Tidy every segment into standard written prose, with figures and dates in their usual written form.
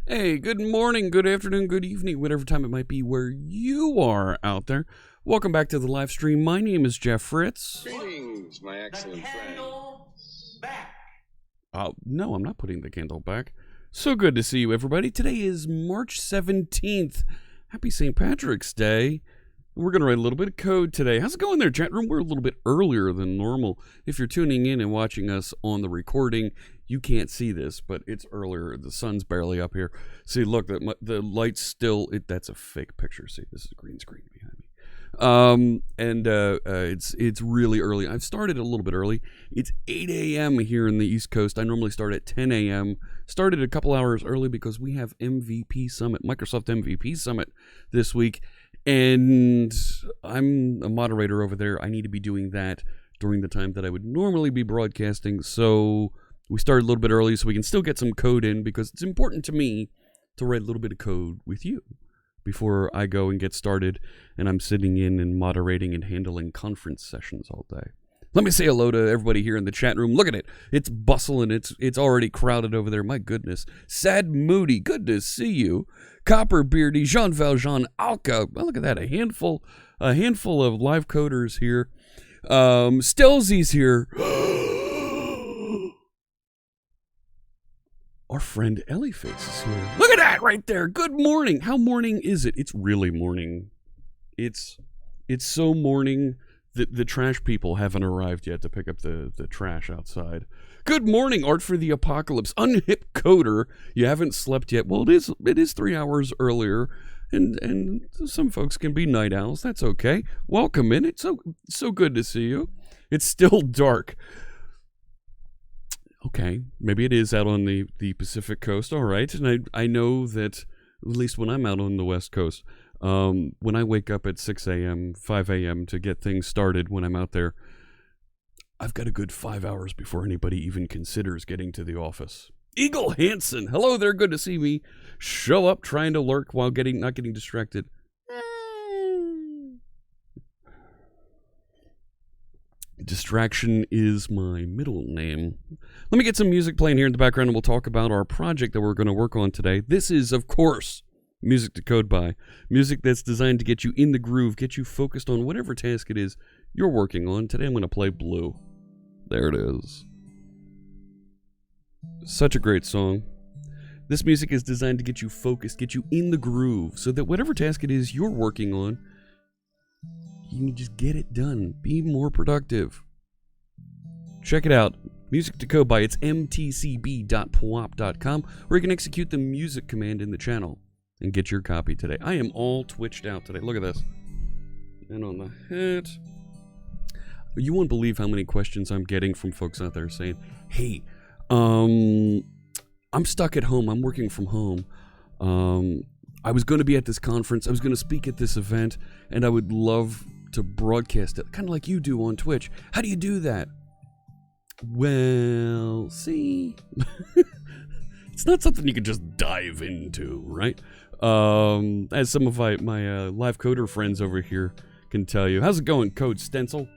Hey, good morning, good afternoon, good evening, whatever time it might be where you are out there. Welcome back to the live stream. My name is Jeff Fritz. Greetings, my excellent friend. Back. No, I'm not putting the candle back. So good to see you, everybody. Today is March 17th. Happy St. Patrick's Day. We're going to write a little bit of code today. How's it going there, chat room? We're a little bit earlier than normal. If you're tuning in and watching us on the recording, you can't see this, but it's earlier. The sun's barely up here. See, look, the light's still... that's a fake picture. See, this is a green screen behind me. It's really early. I've started a little bit early. It's 8 a.m. here in the East Coast. I normally start at 10 a.m. Started a couple hours early because we have MVP Summit, Microsoft MVP Summit this week. And I'm a moderator over there. I need to be doing that during the time that I would normally be broadcasting. So we started a little bit early so we can still get some code in, because it's important to me to write a little bit of code with you before I go and get started and I'm sitting in and moderating and handling conference sessions all day. Let me say hello to everybody here in the chat room. Look at it. It's bustling. It's already crowded over there. My goodness. Sad Moody, good to see you. Copper Beardy, Jean Valjean, Alka. Well, look at that. A handful of live coders here. Stelzy's here. Our friend Ellieface is here. Look at that right there. Good morning. How morning is it? It's really morning. It's so morning. The trash people haven't arrived yet to pick up the trash outside. Good morning, Art for the Apocalypse. Unhip coder. You haven't slept yet. Well, it is 3 hours earlier, and some folks can be night owls. That's okay. Welcome in. It's so good to see you. It's still dark. Okay, maybe it is out on the Pacific Coast. All right, and I know that at least when I'm out on the West Coast, when I wake up at 6 a.m., 5 a.m. to get things started when I'm out there, I've got a good 5 hours before anybody even considers getting to the office. Eagle Hansen, hello there, good to see me. Show up trying to lurk while not getting distracted. Distraction is my middle name. Let me get some music playing here in the background and we'll talk about our project that we're going to work on today. This is, of course, music to code by. Music that's designed to get you in the groove, get you focused on whatever task it is you're working on. Today I'm going to play Blue. There it is. Such a great song. This music is designed to get you focused, get you in the groove, so that whatever task it is you're working on, you can just get it done. Be more productive. Check it out. Music to code by. It's mtcb.pwop.com, where you can execute the music command in the channel and get your copy today. I am all twitched out today. Look at this. And on the hat. You won't believe how many questions I'm getting from folks out there saying, hey, I'm stuck at home. I'm working from home. I was going to be at this conference. I was going to speak at this event, and I would love to broadcast it, kind of like you do on Twitch. How do you do that? Well, see, it's not something you can just dive into, right? As some of my live coder friends over here can tell you. How's it going, Code Stencil?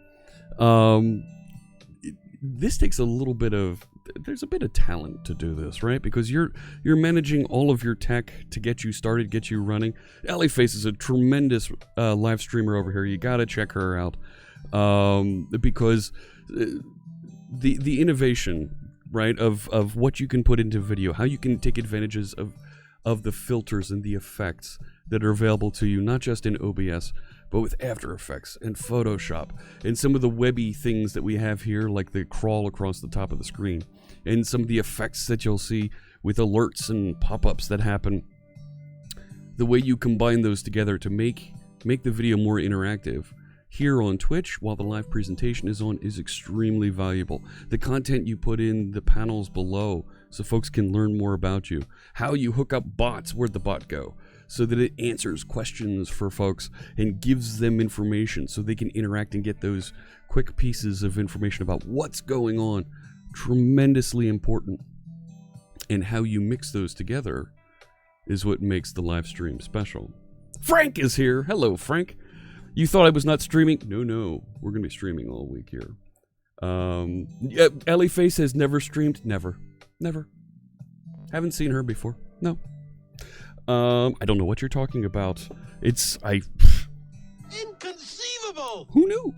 This takes a little bit of, there's a bit of talent to do this, right? Because you're managing all of your tech to get you started, get you running. Face is a tremendous live streamer over here. You gotta check her out, because the innovation, right, of what you can put into video, how you can take advantages of the filters and the effects that are available to you, not just in OBS, but with After Effects and Photoshop and some of the webby things that we have here, like the crawl across the top of the screen, and some of the effects that you'll see with alerts and pop-ups that happen. The way you combine those together to make the video more interactive here on Twitch while the live presentation is on is extremely valuable. The content you put in the panels below so folks can learn more about you. How you hook up bots, where'd the bot go? So that it answers questions for folks and gives them information so they can interact and get those quick pieces of information about what's going on. Tremendously important. And how you mix those together is what makes the live stream special. Frank is here. Hello, Frank. You thought I was not streaming? No. We're going to be streaming all week here. Ellie Face has never streamed? Never. Haven't seen her before. No. I don't know what you're talking about. Inconceivable! Who knew?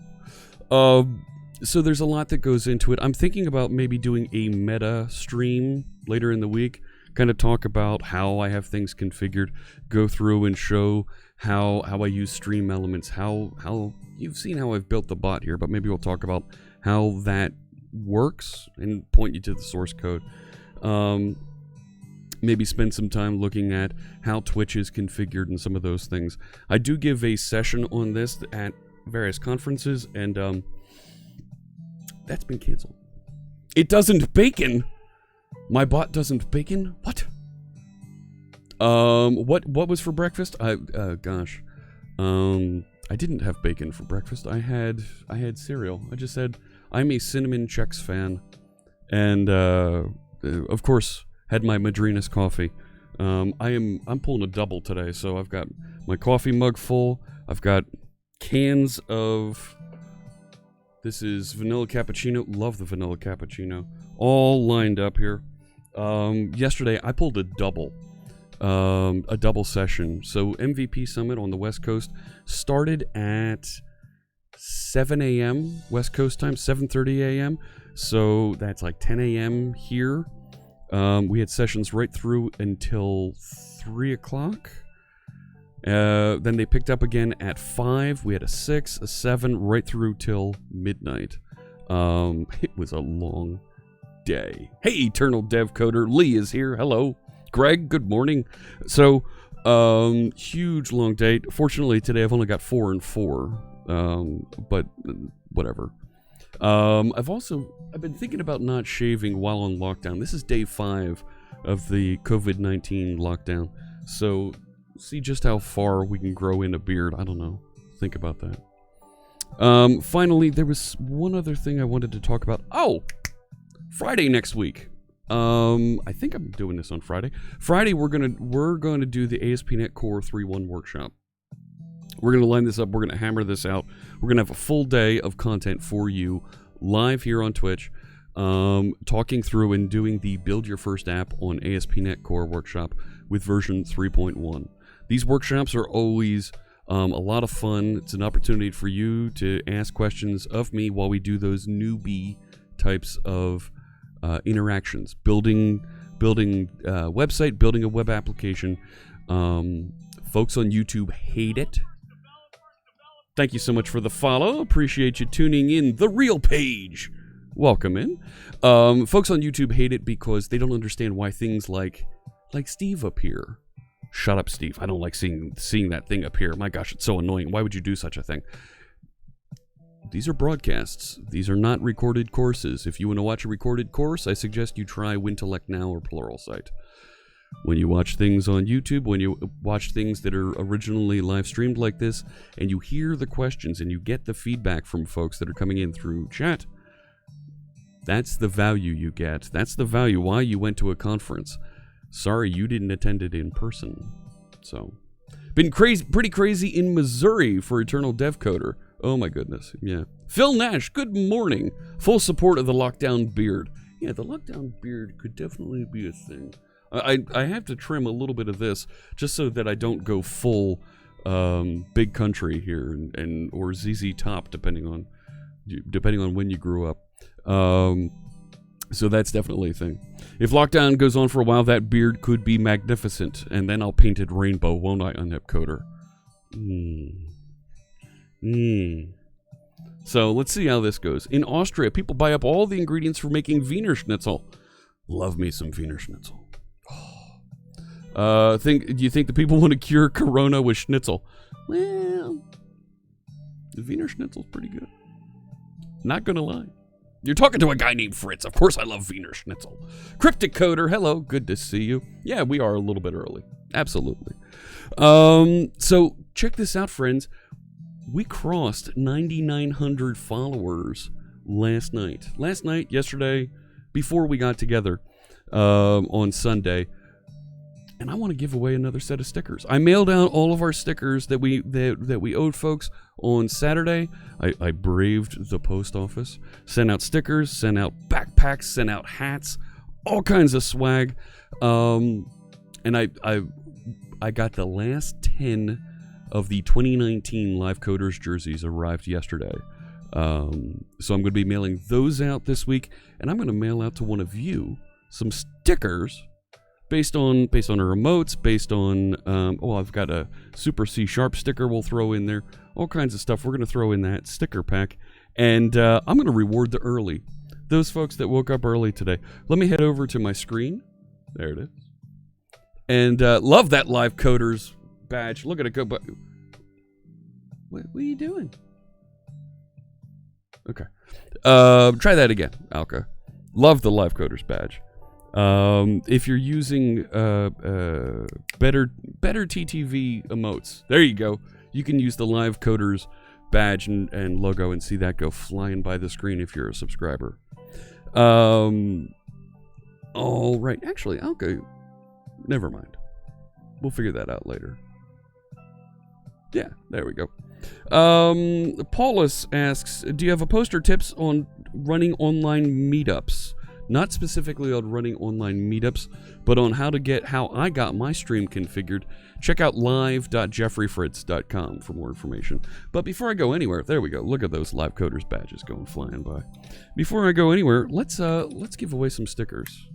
So there's a lot that goes into it. I'm thinking about maybe doing a meta stream later in the week. Kind of talk about how I have things configured. Go through and show how I use stream elements. How you've seen how I've built the bot here, but maybe we'll talk about how that works and point you to the source code. Maybe spend some time looking at how Twitch is configured and some of those things. I do give a session on this at various conferences, and that's been canceled. It doesn't bacon. My bot doesn't bacon. What? What was for breakfast? Gosh. I didn't have bacon for breakfast. I had cereal. I just said I'm a Cinnamon Chex fan, and of course, had my Madrinas coffee. I'm pulling a double today, so I've got my coffee mug full. I've got cans of, this is vanilla cappuccino. Love the vanilla cappuccino. All lined up here. Yesterday I pulled a double session. So MVP Summit on the West Coast started at 7 a.m. West Coast time, 7:30 a.m. So that's like 10 a.m. here. We had sessions right through until 3 o'clock. Then they picked up again at 5. We had a 6, a 7, right through till midnight. It was a long day. Hey, Eternal Dev Coder. Lee is here. Hello. Greg, good morning. So, huge long day. Fortunately, today I've only got 4 and 4. But whatever. I've been thinking about not shaving while on lockdown. This is day 5 of the COVID-19 lockdown. So, see just how far we can grow in a beard. I don't know. Think about that. Finally, there was one other thing I wanted to talk about. Oh! Friday next week. I think I'm doing this on Friday. Friday, we're gonna do the ASP.NET Core 3.1 workshop. We're going to line this up. We're going to hammer this out. We're going to have a full day of content for you live here on Twitch, talking through and doing the Build Your First App on ASP.NET Core workshop with version 3.1. These workshops are always a lot of fun. It's an opportunity for you to ask questions of me while we do those newbie types of interactions. Building a website, building a web application. Folks on YouTube hate it. Thank you so much for the follow. Appreciate you tuning in. The Real Page. Welcome in. Folks on YouTube hate it because they don't understand why things like Steve appear. Shut up, Steve. I don't like seeing that thing appear. My gosh, it's so annoying. Why would you do such a thing? These are broadcasts. These are not recorded courses. If you want to watch a recorded course, I suggest you try Wintellect Now or Pluralsight. When you watch things on YouTube, when you watch things that are originally live streamed like this, and you hear the questions and you get the feedback from folks that are coming in through chat, that's the value you get. That's the value why you went to a conference. Sorry you didn't attend it in person. So, been pretty crazy in Missouri for Eternal Dev Coder. Oh my goodness, yeah. Phil Nash, good morning. Full support of the lockdown beard. Yeah, the lockdown beard could definitely be a thing. I have to trim a little bit of this just so that I don't go full big country here and or ZZ Top depending on when you grew up. So that's definitely a thing. If lockdown goes on for a while, that beard could be magnificent, and then I'll paint it rainbow, won't I, Unhipcoder? So let's see how this goes. In Austria, people buy up all the ingredients for making Wiener Schnitzel. Love me some Wiener Schnitzel. Do you think the people want to cure Corona with Schnitzel? Well, the Wiener Schnitzel's pretty good. Not gonna lie. You're talking to a guy named Fritz. Of course I love Wiener Schnitzel. Cryptic Coder, hello. Good to see you. Yeah, we are a little bit early. Absolutely. So check this out, friends. We crossed 9,900 followers last night. Yesterday, before we got together on Sunday. And I want to give away another set of stickers. I mailed out all of our stickers that we owed folks on Saturday. I braved the post office, sent out stickers, sent out backpacks, sent out hats, all kinds of swag. And I got the last 10 of the 2019 Live Coders jerseys arrived yesterday. So I'm going to be mailing those out this week, and I'm going to mail out to one of you some stickers based on our emotes, based on I've got a Super C# sticker we'll throw in there, all kinds of stuff we're going to throw in that sticker pack, and I'm going to reward those folks that woke up early today. Let me head over to my screen. There it is. And love that Live Coders badge. Look at it go. But what are you doing? Okay. Try that again, Alka. Love the Live Coders badge. If you're using better TTV emotes, there you go. You can use the Live Coders badge and logo and see that go flying by the screen if you're a subscriber. All right. Actually, Alka, never mind. We'll figure that out later. Yeah, there we go. Paulus asks, do you have a post or tips on running online meetups? Not specifically on running online meetups, but on how I got my stream configured. Check out live.jeffreyfritz.com for more information. But before I go anywhere, there we go. Look at those Live Coders badges going flying by. Before I go anywhere, let's give away some stickers.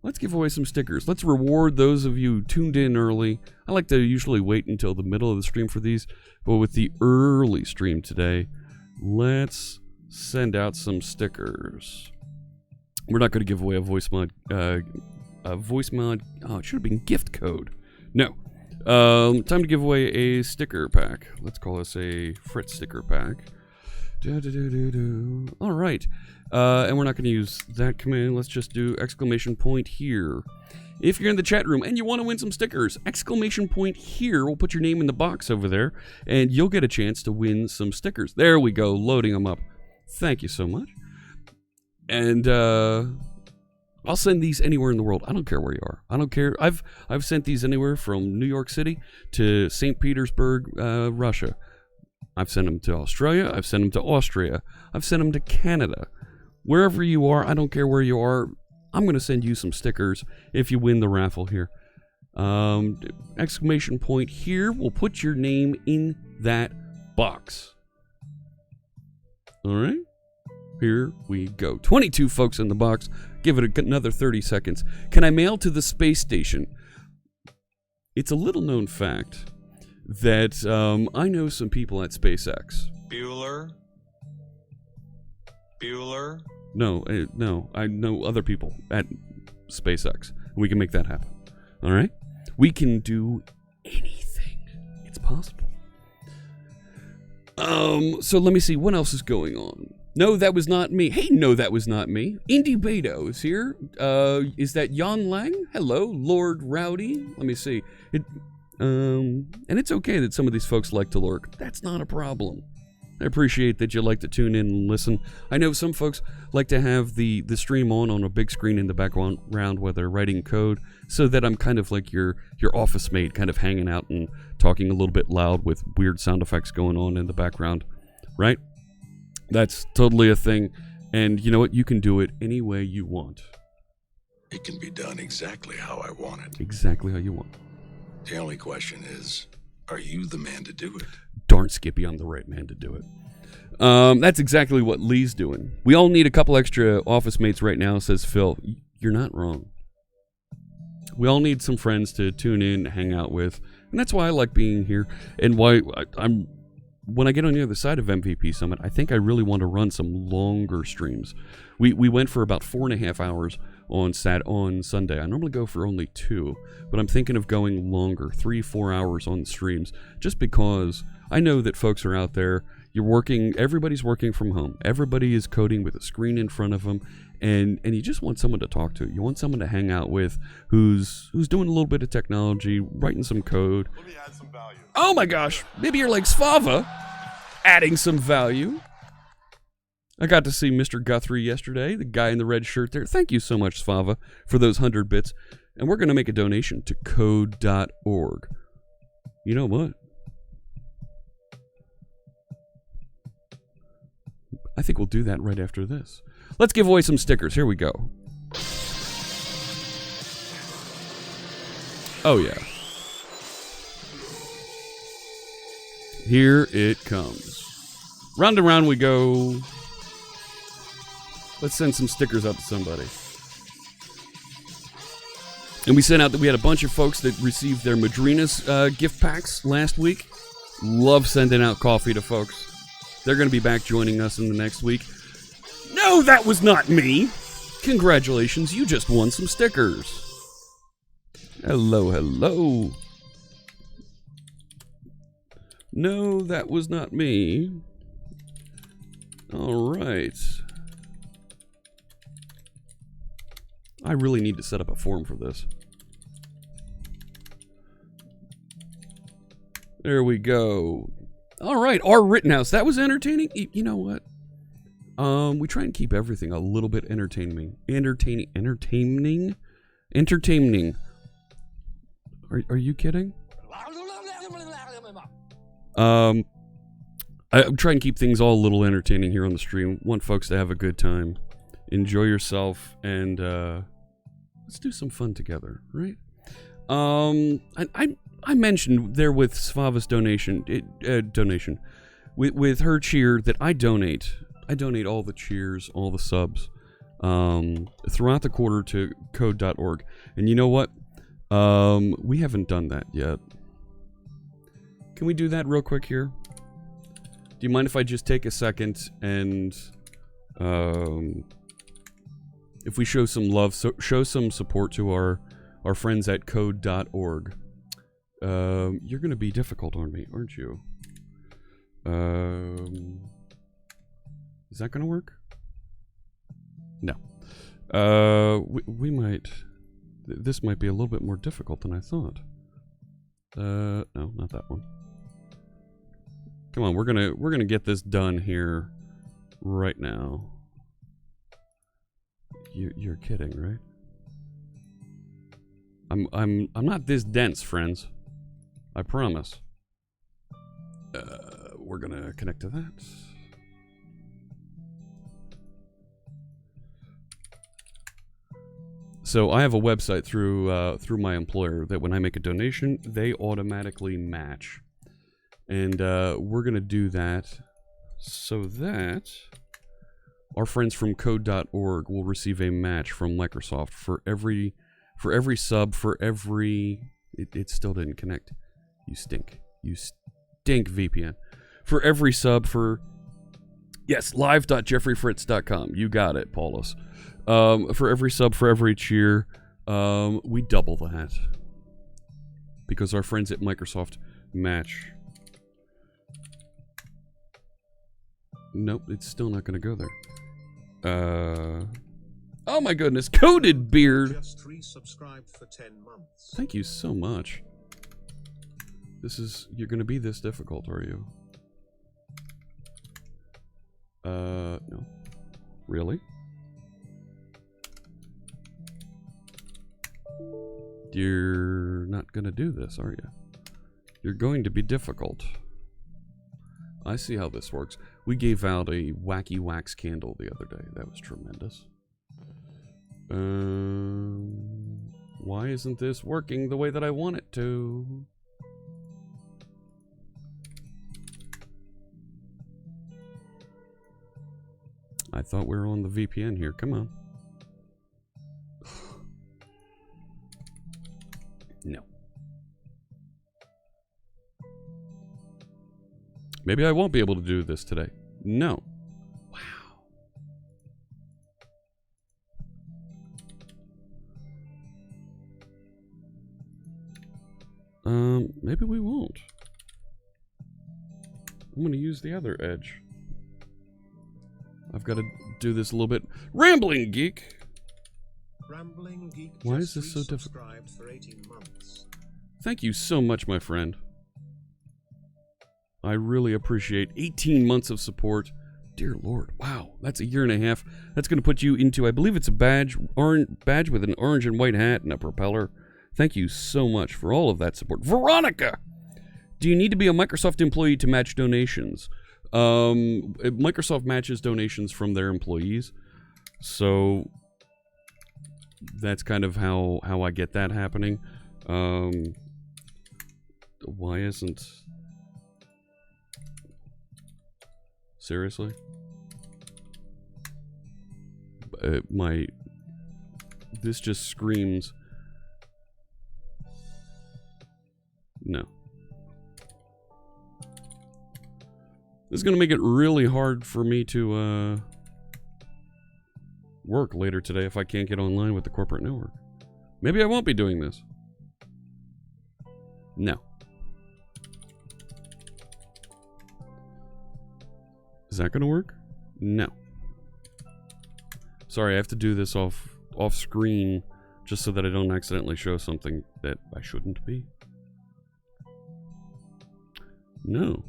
Let's reward those of you tuned in early. I like to usually wait until the middle of the stream for these, but with the early stream today, let's send out some stickers. We're not going to give away a voice mod. Oh, it should have been gift code. No. Time to give away a sticker pack. Let's call this a Fritz sticker pack. All right. And we're not going to use that command. Let's just do ! here. If you're in the chat room and you want to win some stickers, ! here. We'll put your name in the box over there, and you'll get a chance to win some stickers. There we go, loading them up. Thank you so much. And I'll send these anywhere in the world. I don't care where you are. I don't care. I've sent these anywhere from New York City to St. Petersburg, Russia. I've sent them to Australia. I've sent them to Austria. I've sent them to Canada. Wherever you are, I don't care where you are. I'm going to send you some stickers if you win the raffle here. ! Here. We'll put your name in that box. All right. Here we go. 22 folks in the box. Give it another 30 seconds. Can I mail to the space station? It's a little known fact that I know some people at SpaceX. Bueller. No, I know other people at SpaceX. We can make that happen. All right? We can do anything. It's possible. So let me see. What else is going on? No, that was not me. Hey, no, that was not me. Indy Beto is here. Is that Jan Lang? Hello, Lord Rowdy. Let me see. And it's okay that some of these folks like to lurk. That's not a problem. I appreciate that you like to tune in and listen. I know some folks like to have the stream on a big screen in the background while they're writing code, so that I'm kind of like your office mate, kind of hanging out and talking a little bit loud with weird sound effects going on in the background, right? That's totally a thing, and you know what? You can do it any way you want. It can be done exactly how I want it. Exactly how you want. The only question is, are you the man to do it? Darn, Skippy, I'm the right man to do it. That's exactly what Lee's doing. We all need a couple extra office mates right now, says Phil. You're not wrong. We all need some friends to tune in, hang out with, and that's why I like being here, and why I'm. When I get on the other side of MVP Summit, I think I really want to run some longer streams. We went for about 4.5 hours on Sunday. I normally go for only 2, but I'm thinking of going longer, 3-4 hours on streams, just because I know that folks are out there. You're working. Everybody's working from home. Everybody is coding with a screen in front of them, and you just want someone to talk to. You want someone to hang out with who's doing a little bit of technology, writing some code. Let me add some value. Oh my gosh, maybe you're like Svava, adding some value. I got to see Mr. Guthrie yesterday, the guy in the red shirt there. Thank you so much, Svava, for those 100 bits. And we're going to make a donation to code.org. You know what? I think we'll do that right after this. Let's give away some stickers. Here we go. Oh, yeah. Here it comes. Round and round we go. Let's send some stickers out to somebody. And we sent out that we had a bunch of folks that received their Madrinas gift packs last week. Love sending out coffee to folks. They're going to be back joining us in the next week. No, that was not me. Congratulations, you just won some stickers. Hello, hello. No, that was not me. All right. I really need to set up a form for this. There we go. All right, our Rittenhouse. That was entertaining. You know what? We try and keep everything a little bit entertaining. Entertaining. Are you kidding? I'm trying to keep things all a little entertaining here on the stream. Want folks to have a good time, enjoy yourself, and let's do some fun together, right? I mentioned there with Svava's donation with her cheer that I donate all the cheers, all the subs throughout the quarter to code.org. And you know what? We haven't done that yet. Can we do that real quick here? Do you mind if I just take a second and if we show some love, show some support to our friends at code.org? You're going to be difficult on me, aren't you? Is that going to work? No. We might... This might be a little bit more difficult than I thought. No, not that one. Come on, we're gonna get this done here right now. You're kidding, right? I'm not this dense, friends. I promise. We're gonna connect to that. So I have a website through my employer that when I make a donation, they automatically match. And we're going to do that so that our friends from code.org will receive a match from Microsoft for every sub, for every... It still didn't connect. You stink. You stink, VPN. For every sub, for... Yes, live.jeffreyfritz.com. You got it, Paulus. For every sub, for every cheer, we double that. Because our friends at Microsoft match. Nope, it's still not going to go there. Oh my goodness, Coded Beard! Just resubscribed for 10 months. Thank you so much. You're going to be this difficult, are you? No. Really? You're not gonna do this, are you? You're going to be difficult. I see how this works. We gave out a wacky wax candle the other day. That was tremendous. Why isn't this working the way that I want it to? I thought we were on the VPN here. Come on. No. Maybe I won't be able to do this today. No. Wow. Maybe we won't. I'm going to use the other edge. I've got to do this a little bit. Rambling Geek! Rambling Geek. Why is this so difficult? For 18 months. Thank you so much, my friend. I really appreciate 18 months of support. Dear Lord, wow, that's a year and a half. That's going to put you into, I believe it's a badge with an orange and white hat and a propeller. Thank you so much for all of that support. Veronica! Do you need to be a Microsoft employee to match donations? Microsoft matches donations from their employees. So that's kind of how I get that happening. Why isn't... Seriously? This just screams... No. This is going to make it really hard for me to work later today if I can't get online with the corporate network. Maybe I won't be doing this. No. Is that going to work? No. Sorry, I have to do this off screen just so that I don't accidentally show something that I shouldn't be. No.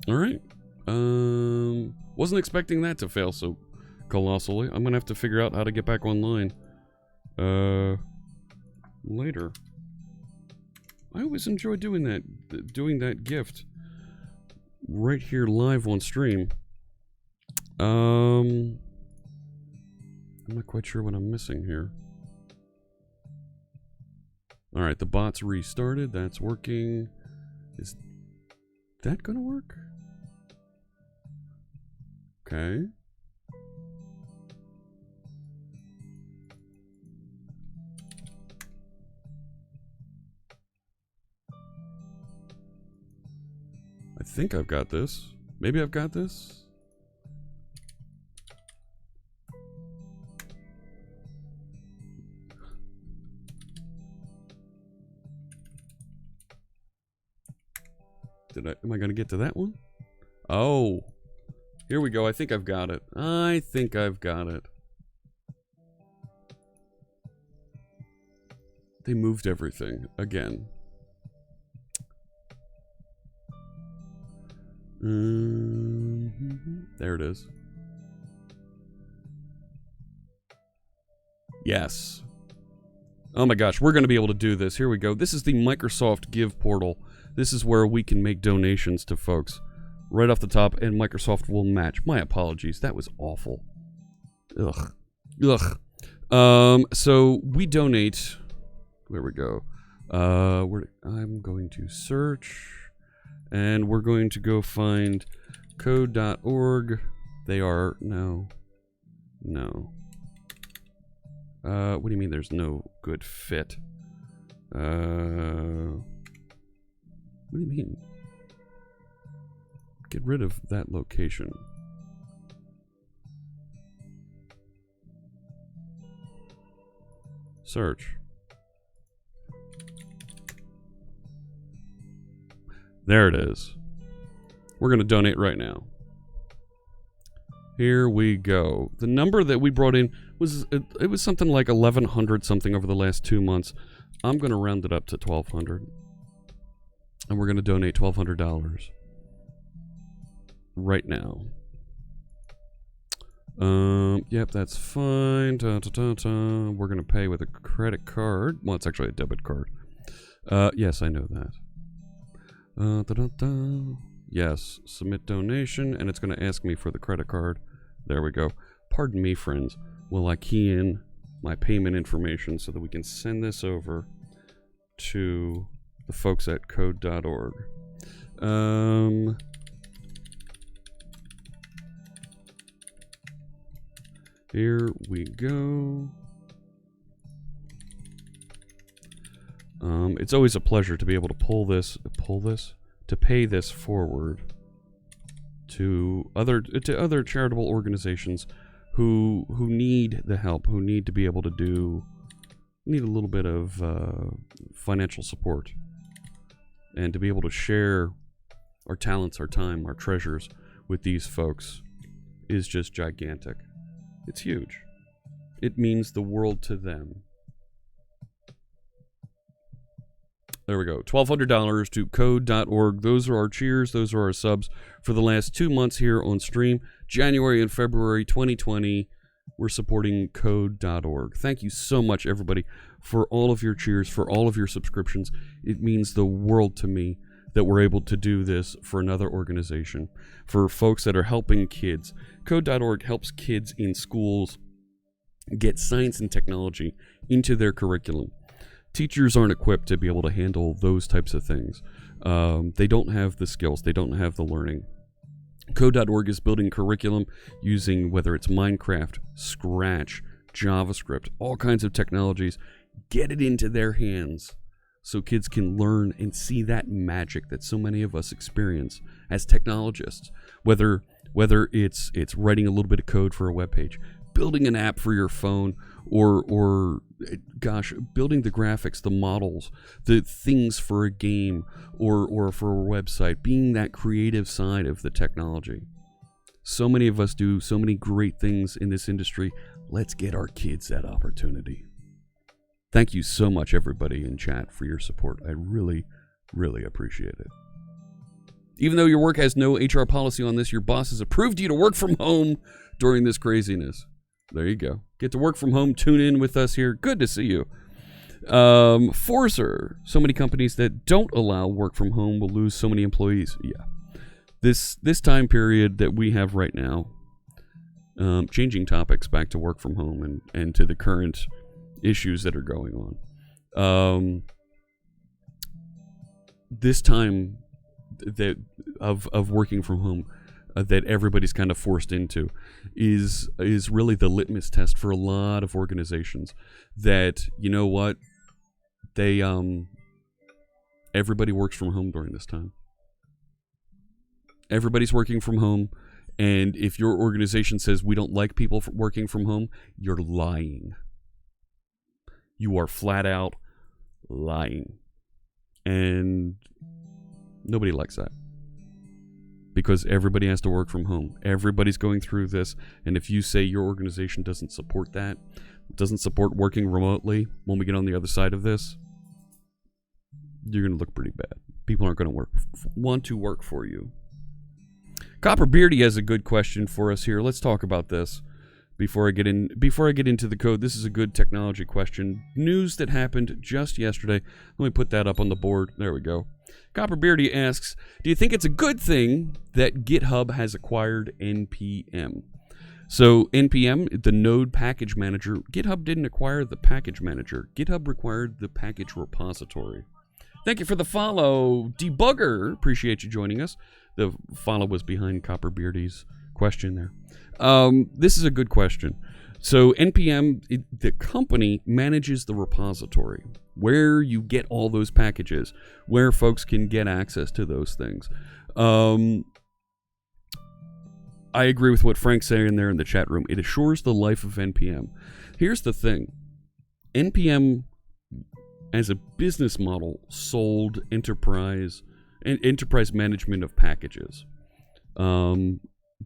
Alright. Wasn't expecting that to fail so colossally. I'm gonna have to figure out how to get back online. Later. I always enjoy doing that gift. Right here live on stream. I'm not quite sure what I'm missing here. Alright, the bot's restarted. That's working. Is that gonna work? Okay. I think I've got this. Maybe I've got this. Am I going to get to that one? Oh. Here we go. I think I've got it. I think I've got it. They moved everything again. There it is. Yes. Oh my gosh, we're going to be able to do this. Here we go. This is the Microsoft Give portal. This is where we can make donations to folks right off the top, and Microsoft will match. My apologies. That was awful. Ugh. Ugh. So we donate. There we go. I'm going to search. And we're going to go find code.org. They are... No. No. What do you mean there's no good fit? What do you mean? Get rid of that location. Search. There it is. We're going to donate right now. Here we go. The number that we brought in was, it was something like 1,100 something over the last 2 months. I'm going to round it up to 1,200. And we're going to donate $1,200. right now. Yep, that's fine. We're going to pay with a credit card. Well, it's actually a debit card. Yes, I know that. Yes, submit donation, and it's going to ask me for the credit card. There we go. Pardon me, friends, while I key in my payment information so that we can send this over to the folks at code.org. Here we go. It's always a pleasure to be able to to pay this forward to other charitable organizations who need the help, who need to be able to need a little bit of financial support, and to be able to share our talents, our time, our treasures with these folks is just gigantic. It's huge. It means the world to them. There we go. $1,200 to code.org. Those are our cheers. Those are our subs for the last 2 months here on stream. January and February 2020, we're supporting code.org. Thank you so much, everybody, for all of your cheers, for all of your subscriptions. It means the world to me that we're able to do this for another organization, for folks that are helping kids. Code.org helps kids in schools get science and technology into their curriculum. Teachers aren't equipped to be able to handle those types of things. They don't have the skills. They don't have the learning. Code.org is building curriculum using whether it's Minecraft, Scratch, JavaScript, all kinds of technologies. Get it into their hands so kids can learn and see that magic that so many of us experience as technologists. Whether it's writing a little bit of code for a web page, building an app for your phone, or gosh, building the graphics, the models, the things for a game or for a website, being that creative side of the technology. So many of us do so many great things in this industry. Let's get our kids that opportunity. Thank you so much, everybody in chat, for your support. I really, really appreciate it. Even though your work has no HR policy on this, your boss has approved you to work from home during this craziness. There you go. Get to work from home. Tune in with us here. Good to see you. Forcer. So many companies that don't allow work from home will lose so many employees. Yeah. This time period that we have right now, changing topics back to work from home and to the current issues that are going on. This time that of working from home that everybody's kind of forced into is really the litmus test for a lot of organizations that, you know what, they everybody works from home during this time. Everybody's working from home, and if your organization says we don't like people working from home, you're lying. You are flat out lying. And nobody likes that. Because everybody has to work from home. Everybody's going through this, and if you say your organization doesn't support that, doesn't support working remotely, when we get on the other side of this, you're going to look pretty bad. People aren't going to want to work for you. Copper Beardy has a good question for us here. Let's talk about this before I get into the code. This is a good technology question. News that happened just yesterday. Let me put that up on the board. There we go. Copper Beardy asks, do you think it's a good thing that GitHub has acquired NPM? So NPM, the node package manager, GitHub didn't acquire the package manager. GitHub acquired the package repository. Thank you for the follow, Debugger. Appreciate you joining us. The follow was behind Copper Beardy's question there. This is a good question. So NPM, the company, manages the repository, where you get all those packages, where folks can get access to those things. I agree with what Frank's saying there in the chat room. It assures the life of NPM. Here's the thing. NPM, as a business model, sold enterprise management of packages.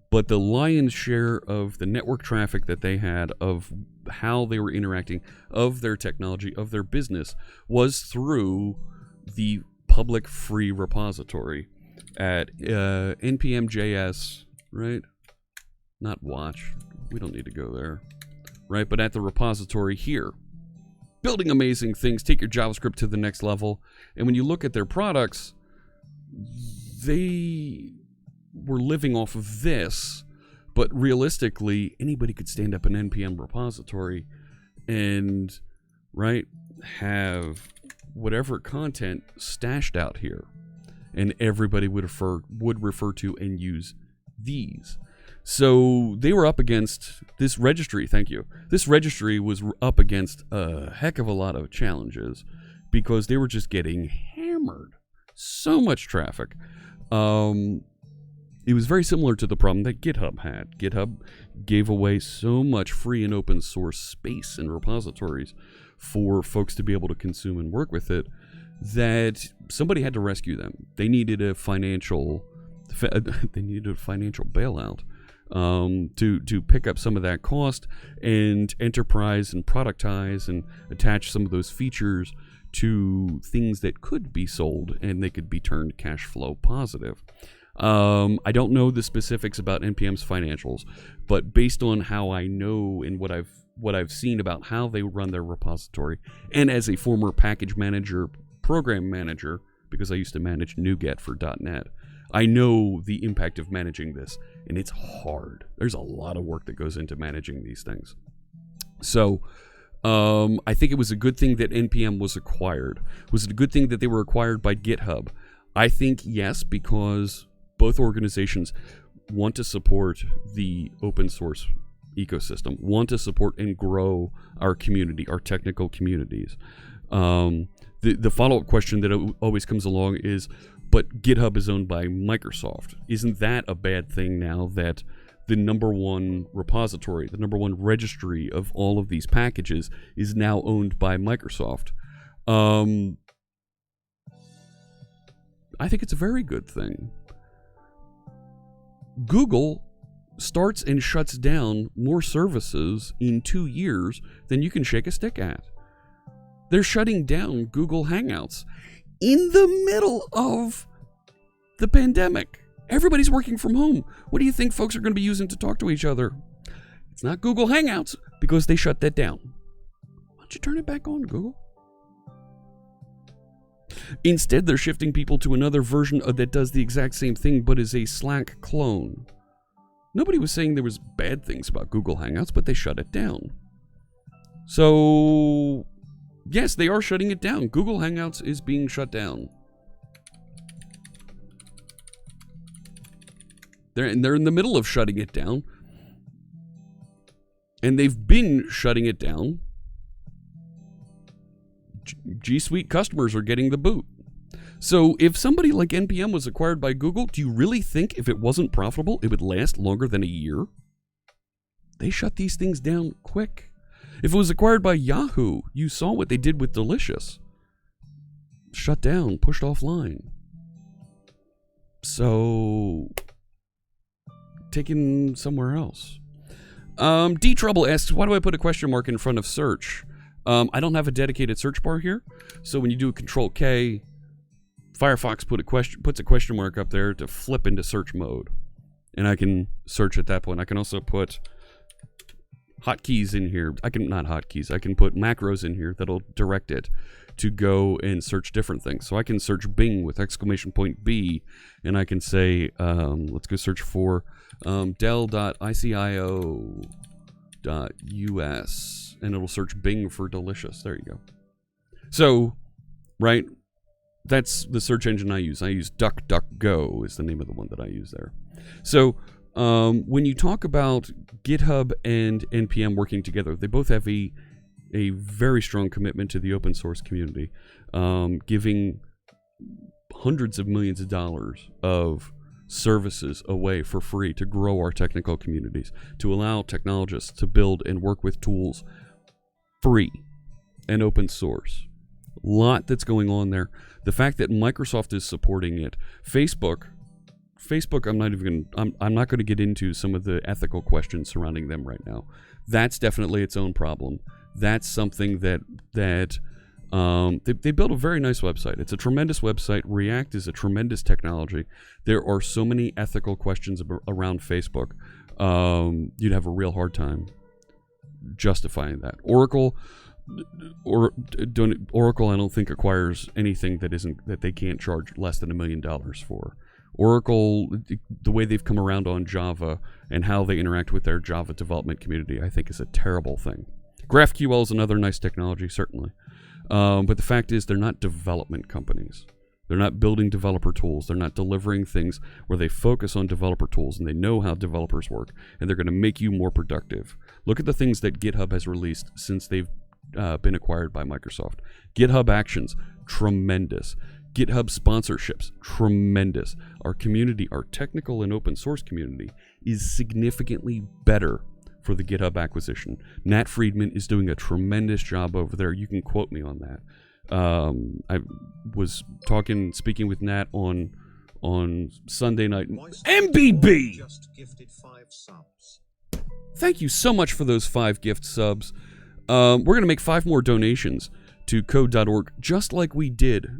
But the lion's share of the network traffic that they had, of how they were interacting, of their technology, of their business, was through the public free repository. at npm.js, right? Not watch. We don't need to go there, right? But at the repository here. Building amazing things, take your JavaScript to the next level. And when you look at their products, they were living off of this, but realistically, anybody could stand up an NPM repository and, right, have whatever content stashed out here. And everybody would refer to and use these. So they were up against this registry. Thank you. This registry was up against a heck of a lot of challenges because they were just getting hammered. So much traffic. It was very similar to the problem that GitHub had. GitHub gave away so much free and open source space and repositories for folks to be able to consume and work with it that somebody had to rescue them. They needed a financial bailout. To pick up some of that cost and enterprise and productize and attach some of those features to things that could be sold and they could be turned cash flow positive. I don't know the specifics about NPM's financials, but based on how I know and what I've seen about how they run their repository, and as a former package manager, program manager, because I used to manage NuGet for .NET, I know the impact of managing this, and it's hard. There's a lot of work that goes into managing these things. So I think it was a good thing that NPM was acquired. Was it a good thing that they were acquired by GitHub? I think yes, because both organizations want to support the open source ecosystem, want to support and grow our community, our technical communities. The follow-up question that always comes along is, but GitHub is owned by Microsoft. Isn't that a bad thing now that the number one repository, the number one registry of all of these packages is now owned by Microsoft? I think it's a very good thing. Google starts and shuts down more services in 2 years than you can shake a stick at. They're shutting down Google Hangouts in the middle of the pandemic. Everybody's working from home. What do you think folks are going to be using to talk to each other? It's not Google Hangouts because they shut that down. Why don't you turn it back on, Google? Instead, they're shifting people to another version that does the exact same thing but is a Slack clone. Nobody was saying there was bad things about Google Hangouts, but they shut it down. So, yes, they are shutting it down. Google Hangouts is being shut down. They're in the middle of shutting it down. And they've been shutting it down. G Suite customers are getting the boot. So if somebody like NPM was acquired by Google, do you really think if it wasn't profitable, it would last longer than a year? They shut these things down quick. If it was acquired by Yahoo, you saw what they did with Delicious. Shut down, pushed offline. So, taken somewhere else. D Trouble asks, why do I put a question mark in front of search? I don't have a dedicated search bar here, so when you do a Control K, Firefox puts a question mark up there to flip into search mode, and I can search at that point. I can also put hotkeys in here. I can put macros in here that'll direct it to go and search different things. So I can search Bing with !B, and I can say, let's go search for del.icio.us, and it'll search Bing for Delicious. There you go. So, right, that's the search engine I use. I use DuckDuckGo is the name of the one that I use there. So, when you talk about GitHub and NPM working together, they both have a very strong commitment to the open source community, giving hundreds of millions of dollars of services away for free to grow our technical communities, to allow technologists to build and work with tools free and open source. Lot that's going on there. The fact that Microsoft is supporting it, Facebook, I'm not going to get into some of the ethical questions surrounding them right now. That's definitely its own problem. That's something that They built a very nice website. It's a tremendous website. React is a tremendous technology. There are so many ethical questions around Facebook. You'd have a real hard time justifying that. Oracle, I don't think acquires anything that they can't charge less than $1 million for. Oracle, the way they've come around on Java and how they interact with their Java development community, I think is a terrible thing. GraphQL is another nice technology, certainly. But the fact is, they're not development companies. They're not building developer tools. They're not delivering things where they focus on developer tools and they know how developers work, and they're going to make you more productive. Look at the things that GitHub has released since they've been acquired by Microsoft. GitHub Actions, tremendous. GitHub sponsorships, tremendous. Our community, our technical and open source community, is significantly better for the GitHub acquisition. Nat Friedman is doing a tremendous job over there. You can quote me on that. I was speaking with Nat on Sunday night. MBB! Just gifted 5 subs. Thank you so much for those 5 gift subs. We're going to make 5 more donations to code.org, just like we did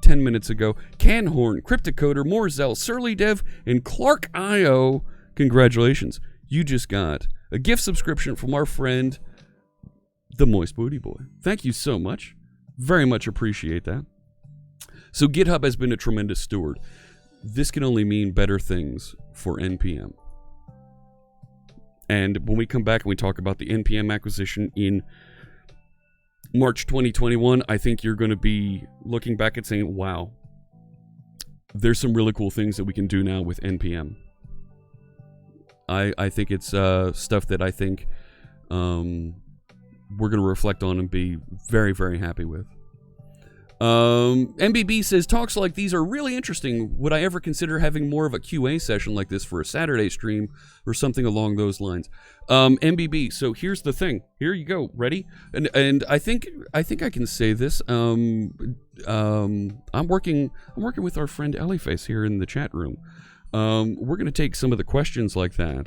10 minutes ago. Canhorn, Cryptocoder, Morzell, Surly Dev, and Clark IO. Congratulations. You just got a gift subscription from our friend, the Moist Booty Boy. Thank you so much. Very much appreciate that. So GitHub has been a tremendous steward. This can only mean better things for NPM. And when we come back and we talk about the NPM acquisition in March 2021, I think you're going to be looking back and saying, wow, there's some really cool things that we can do now with NPM. I think it's stuff that I think we're going to reflect on and be very, very happy with. MBB says, talks like these are really interesting. Would I ever consider having more of a QA session like this for a Saturday stream or something along those lines? MBB, so here's the thing. Here you go. Ready? And I think I can say this. I'm working with our friend Ellieface here in the chat room. We're going to take some of the questions like that,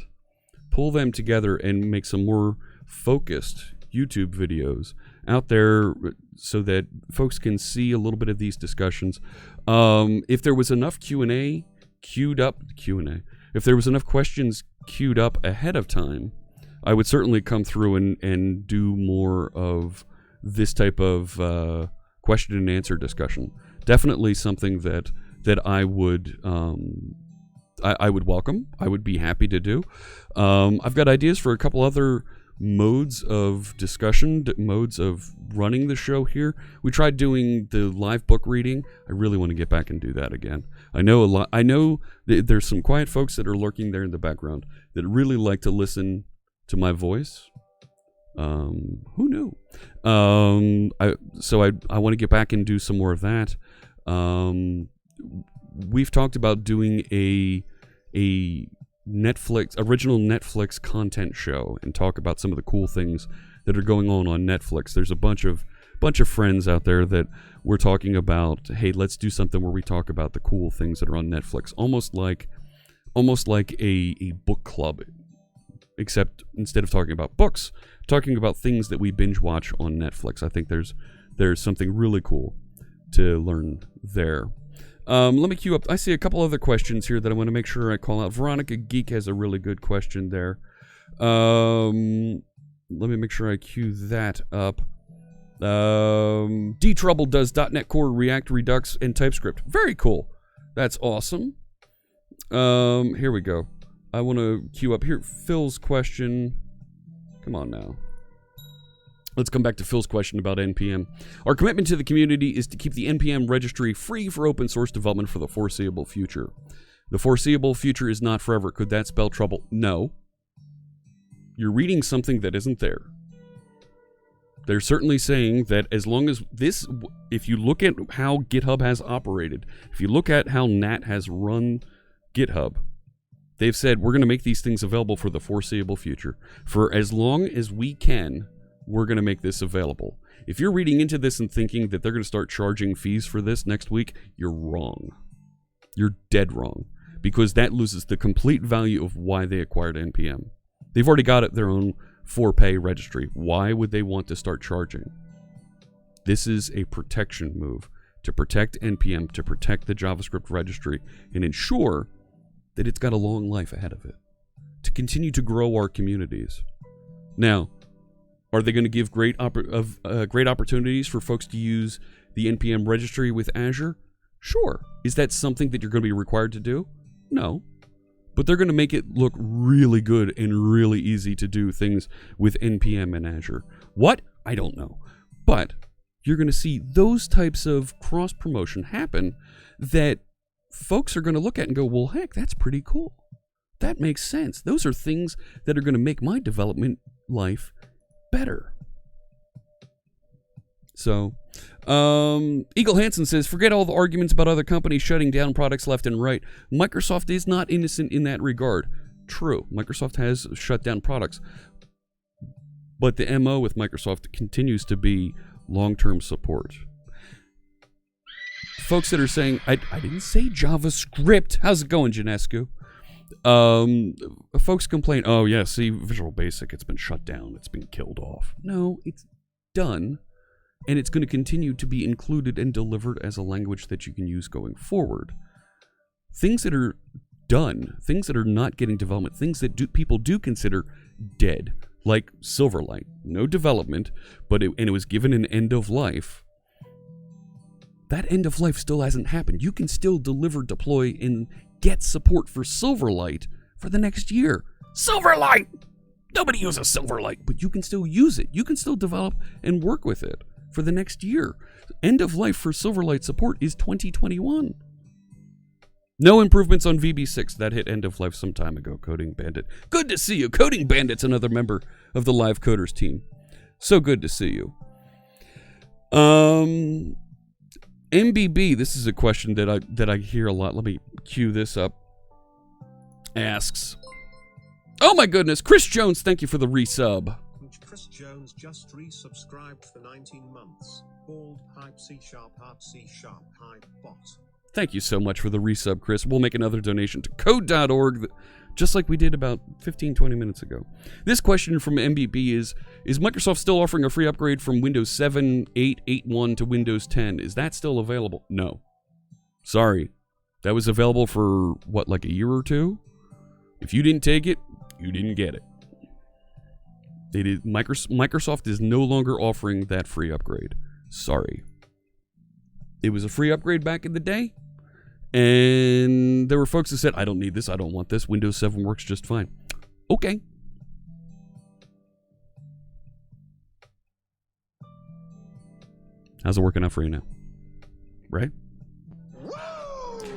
pull them together, and make some more focused YouTube videos out there so that folks can see a little bit of these discussions. If there was enough Q&A queued up, if there was enough questions queued up ahead of time, I would certainly come through and do more of this type of question and answer discussion. Definitely something that I would I would welcome. I would be happy to do. I've got ideas for a couple other modes of discussion, modes of running the show here. We tried doing the live book reading. I really want to get back and do that again. I know there's some quiet folks that are lurking there in the background that really like to listen to my voice. Who knew? I want to get back and do some more of that. We've talked about doing a original Netflix content show and talk about some of the cool things that are going on Netflix. There's a bunch of friends out there that we're talking about, hey, let's do something where we talk about the cool things that are on Netflix, almost like a book club, except instead of talking about books, talking about things that we binge watch on Netflix. I think there's something really cool to learn there. Let me queue up. I see a couple other questions here that I want to make sure I call out. Veronica Geek has a really good question there. Let me make sure I queue that up. D-Trouble does .NET Core, React, Redux, and TypeScript. Very cool. That's awesome. Here we go. I want to queue up here Phil's question. Come on now. Let's come back to Phil's question about NPM. Our commitment to the community is to keep the NPM registry free for open source development for the foreseeable future. The foreseeable future is not forever. Could that spell trouble? No. You're reading something that isn't there. They're certainly saying that as long as this, if you look at how GitHub has operated, if you look at how Nat has run GitHub, they've said we're going to make these things available for the foreseeable future. For as long as we can, we're going to make this available. If you're reading into this and thinking that they're going to start charging fees for this next week, you're wrong. You're dead wrong. Because that loses the complete value of why they acquired NPM. They've already got their own for-pay registry. Why would they want to start charging? This is a protection move to protect NPM, to protect the JavaScript registry, and ensure that it's got a long life ahead of it, to continue to grow our communities. Now, are they going to give great opportunities for folks to use the NPM registry with Azure? Sure. Is that something that you're going to be required to do? No. But they're going to make it look really good and really easy to do things with NPM and Azure. What? I don't know. But you're going to see those types of cross-promotion happen that folks are going to look at and go, well, heck, that's pretty cool. That makes sense. Those are things that are going to make my development life better. So, Eagle Hansen says, forget all the arguments about other companies shutting down products left and right. Microsoft is not innocent in that regard. True, Microsoft has shut down products. But the MO with Microsoft continues to be long-term support. Folks that are saying, I didn't say JavaScript. How's it going, Janescu? Folks complain, oh yeah, see, Visual Basic, it's been shut down. It's been killed off. No, it's done. And it's going to continue to be included and delivered as a language that you can use going forward. Things that are done, things that are not getting development, things that people do consider dead, like Silverlight. No development, but it was given an end of life. That end of life still hasn't happened. You can still deliver, deploy, and get support for Silverlight for the next year. Silverlight! Nobody uses Silverlight, but you can still use it. You can still develop and work with it for the next year. End of life for Silverlight support is 2021. No improvements on VB6. That hit end of life some time ago, Coding Bandit. Good to see you. Coding Bandit's another member of the Live Coders team. So good to see you. MBB, this is a question that I hear a lot. Let me cue this up. Asks, oh my goodness, Chris Jones, thank you for the resub. Chris Jones just resubscribed for 19 months. Bald hype C# hype bot. Thank you so much for the resub, Chris. We'll make another donation to code.org, just like we did about 15-20 minutes ago. This question from MBB is Microsoft still offering a free upgrade from Windows 7, 8, 8.1 to Windows 10? Is that still available? No. Sorry. That was available for, what, like a year or two? If you didn't take it, you didn't get it. Microsoft is no longer offering that free upgrade. Sorry. It was a free upgrade back in the day, and there were folks that said, I don't need this, I don't want this, Windows 7 works just fine. Okay. How's it working out for you now? Right?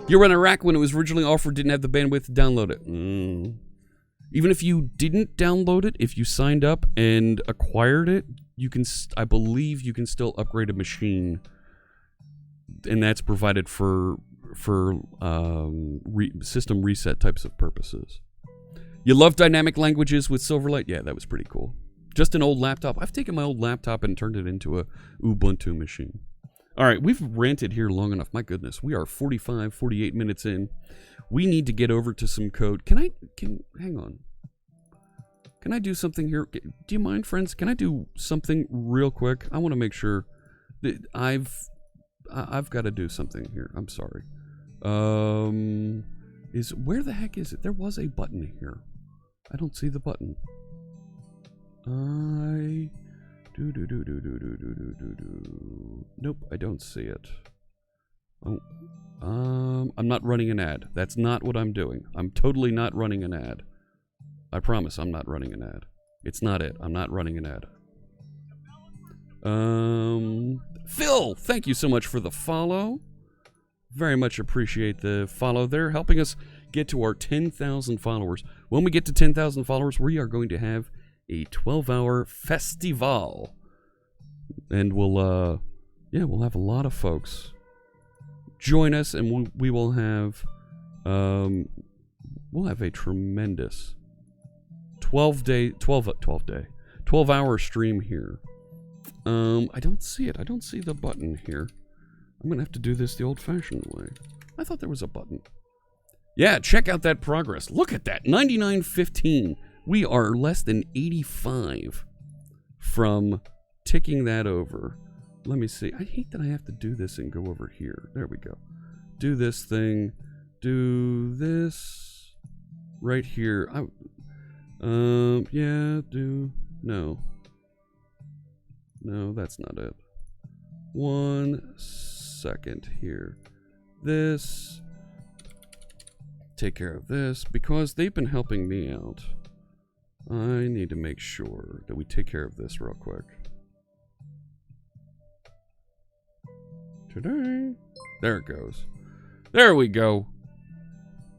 You run a rack when it was originally offered, didn't have the bandwidth to download it. Even if you didn't download it, if you signed up and acquired it, you can, I believe you can still upgrade a machine, and that's provided for system reset types of purposes. You love dynamic languages with Silverlight? Yeah, that was pretty cool. Just an old laptop. I've taken my old laptop and turned it into a Ubuntu machine. All right, we've ranted here long enough. My goodness, we are 45, 48 minutes in. We need to get over to some code. Hang on. Can I do something here? Do you mind, friends? Can I do something real quick? I want to make sure that I've got to do something here. I'm sorry. Where the heck is it? There was a button here. I don't see the button. Nope, I don't see it. Oh, I'm not running an ad. That's not what I'm doing. I'm totally not running an ad. I promise I'm not running an ad. It's not it. I'm not running an ad. Phil, thank you so much for the follow. Very much appreciate the follow there, helping us get to our 10,000 followers. When we get to 10,000 followers, we are going to have a 12-hour festival. And we'll have a lot of folks join us, and we will have a tremendous 12-hour stream here. I don't see it. I don't see the button here. I'm gonna have to do this the old-fashioned way. I thought there was a button. Yeah, check out that progress. Look at that, 99.15. We are less than 85 from ticking that over. let me see. I hate that I have to do this and go over here. There we go. Do this thing. Do this right here. Yeah, no. No, that's not it. 1 second here. This. Take care of this. Because they've been helping me out, I need to make sure that we take care of this real quick. Today. There it goes. There we go.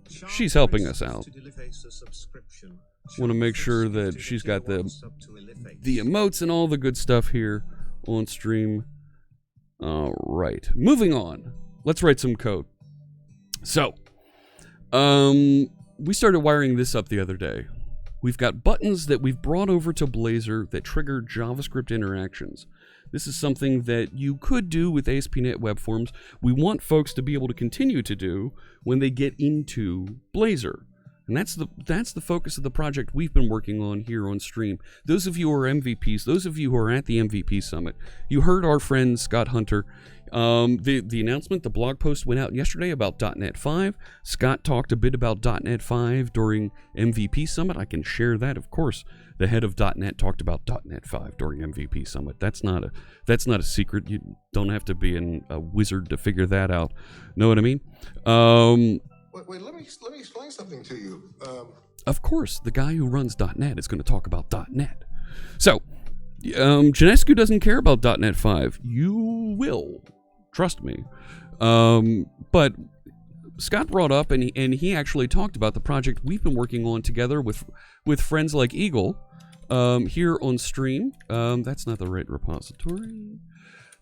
She's helping us out. Want to make sure that she's got the emotes and all the good stuff here on stream. All right, moving on. Let's write some code. So, we started wiring this up the other day. We've got buttons that we've brought over to Blazor that trigger JavaScript interactions. This is something that you could do with ASP.NET Web Forms. We want folks to be able to continue to do when they get into Blazor. And that's the focus of the project we've been working on here on stream. Those of you who are MVPs, those of you who are at the MVP Summit, you heard our friend Scott Hunter. The announcement, the blog post went out yesterday about .NET 5. Scott talked a bit about .NET 5 during MVP Summit. I can share that, of course. The head of .NET talked about .NET 5 during MVP Summit. That's not a secret. You don't have to be a wizard to figure that out. Know what I mean? Wait, let me explain something to you. Of course, the guy who runs .NET is going to talk about .NET. So, Janescu doesn't care about .NET 5. You will. Trust me. But Scott brought up, and he actually talked about the project we've been working on together with friends like Eagle here on stream. That's not the right repository.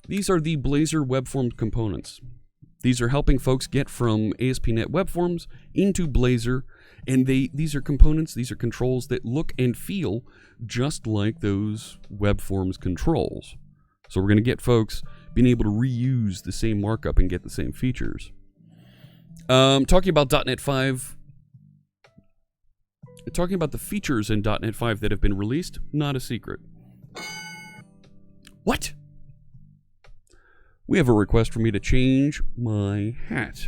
These are the Blazor Web Forms components. These are helping folks get from ASP.NET Web Forms into Blazor, and these are components, these are controls that look and feel just like those Web Forms controls. So we're going to get folks being able to reuse the same markup and get the same features. Talking about .NET 5, talking about the features in .NET 5 that have been released, not a secret. What? We have a request for me to change my hat.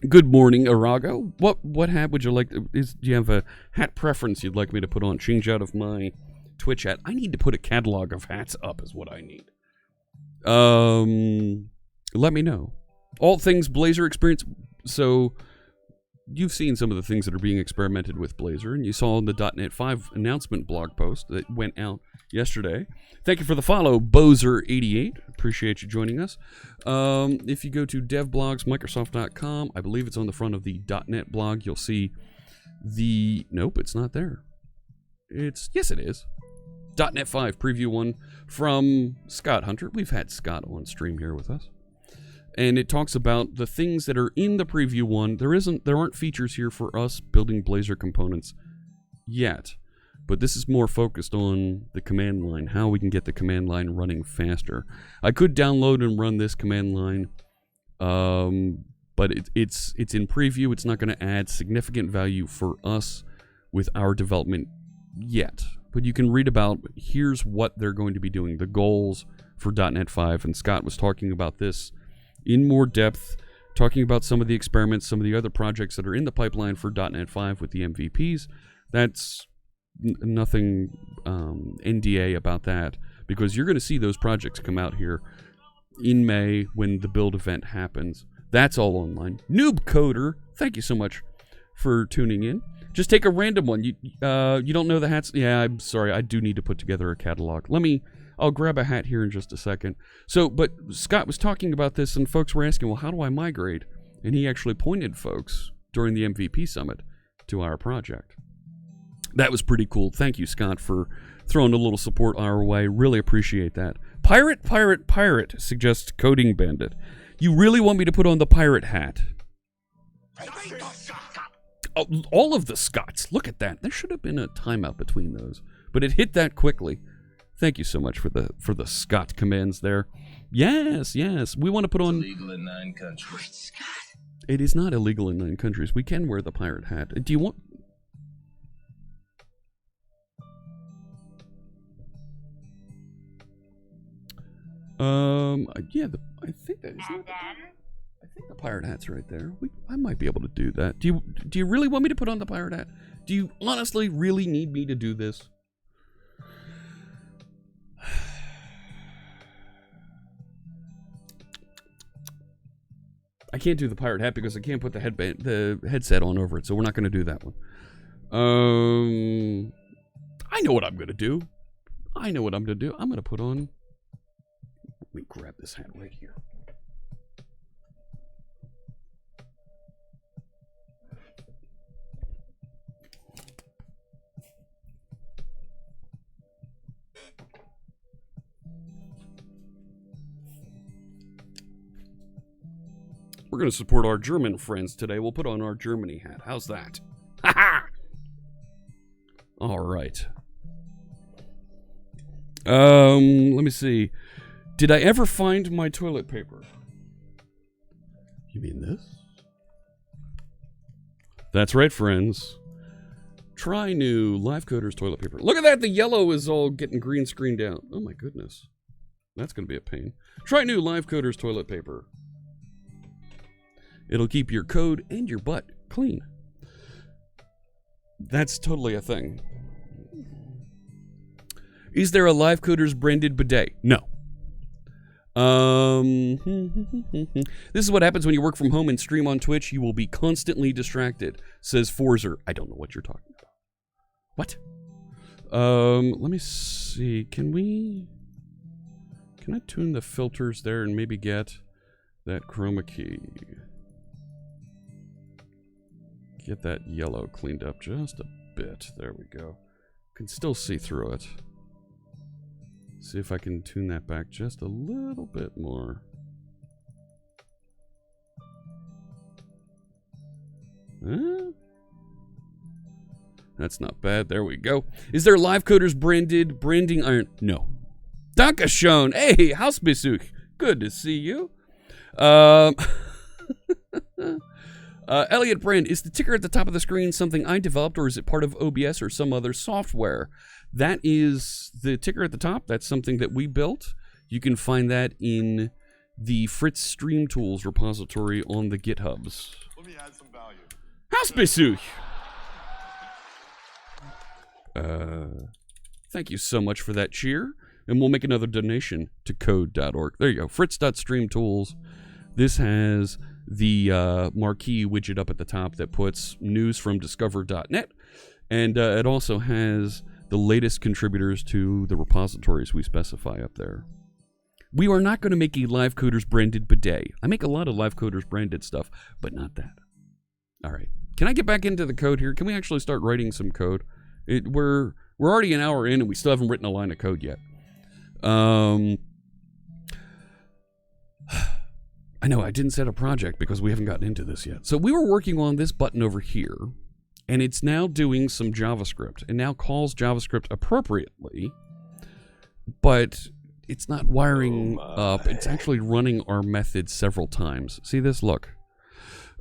Good morning, Arago. What hat would you like? Do you have a hat preference you'd like me to put on? Change out of my Twitch hat. I need to put a catalog of hats up is what I need. Let me know. All things Blazor experience. So you've seen some of the things that are being experimented with Blazor, and you saw in the .NET 5 announcement blog post that went out yesterday. Thank you for the follow, Bozer88. Appreciate you joining us. If you go to devblogsmicrosoft.com, I believe it's on the front of the .NET blog, you'll see the... Nope, it's not there. Yes, it is. .NET 5 preview one from Scott Hunter. We've had Scott on stream here with us. And it talks about the things that are in the preview one. There aren't features here for us building Blazor components yet. But this is more focused on the command line, how we can get the command line running faster. I could download and run this command line, but it's in preview. It's not going to add significant value for us with our development yet. But you can read about, here's what they're going to be doing, the goals for .NET 5. And Scott was talking about this in more depth, talking about some of the experiments, some of the other projects that are in the pipeline for .NET 5 with the MVPs. That's nothing NDA about that, because you're going to see those projects come out here in May when the build event happens. That's all online. Noob Coder, thank you so much for tuning in. Just take a random one. You don't know the hats? Yeah, I'm sorry. I do need to put together a catalog. I'll grab a hat here in just a second. So, but Scott was talking about this, and folks were asking, well, how do I migrate? And he actually pointed folks during the MVP Summit to our project. That was pretty cool. Thank you, Scott, for throwing a little support our way. Really appreciate that. Pirate, suggests Coding Bandit. You really want me to put on the pirate hat? Oh, all of the Scots. Look at that. There should have been a timeout between those, but it hit that quickly. Thank you so much for the Scott commands there. Yes. We want to put on... Illegal in 9 countries. It is not illegal in 9 countries. We can wear the pirate hat. Do you want... Yeah, I think that is. I think the pirate hat's right there. I might be able to do that. Do you really want me to put on the pirate hat? Do you honestly really need me to do this? I can't do the pirate hat because I can't put the headset on over it, so we're not going to do that one. I know what I'm going to do. I'm going to put on... Let me grab this hat right here. We're going to support our German friends today. We'll put on our Germany hat. How's that? Ha ha! All right. Let me see. Did I ever find my toilet paper? You mean this? That's right, friends. Try new LiveCoders toilet paper. Look at that. The yellow is all getting green screened out. Oh, my goodness. That's going to be a pain. Try new LiveCoders toilet paper. It'll keep your code and your butt clean. That's totally a thing. Is there a LiveCoders branded bidet? No. This is what happens when you work from home and stream on Twitch. You will be constantly distracted, says Forzer. I don't know what you're talking about. What? Let me see. Can I tune the filters there and maybe get that chroma key? Get that yellow cleaned up just a bit. There we go. Can still see through it. See if I can tune that back just a little bit more. That's not bad. There we go. Is there LiveCoders branded branding iron? No. Dankeschön. Hey, Hausbesuch. Good to see you. Elliot Brand, is the ticker at the top of the screen something I developed, or is it part of OBS or some other software? That is the ticker at the top. That's something that we built. You can find that in the Fritz Stream Tools repository on the GitHubs. Let me add some value. Hausbesuch! Thank you so much for that cheer. And we'll make another donation to code.org. There you go. Fritz.streamtools. This has the marquee widget up at the top that puts news from discover.net. And it also has the latest contributors to the repositories we specify up there. We are not going to make a LiveCoders branded bidet. I make a lot of LiveCoders branded stuff, but not that. All right. Can I get back into the code here? Can we actually start writing some code? We're already an hour in and we still haven't written a line of code yet. I know I didn't set a project because we haven't gotten into this yet. So we were working on this button over here, and it's now doing some JavaScript. It now calls JavaScript appropriately, but it's not wiring up. It's actually running our method several times. See this? Look.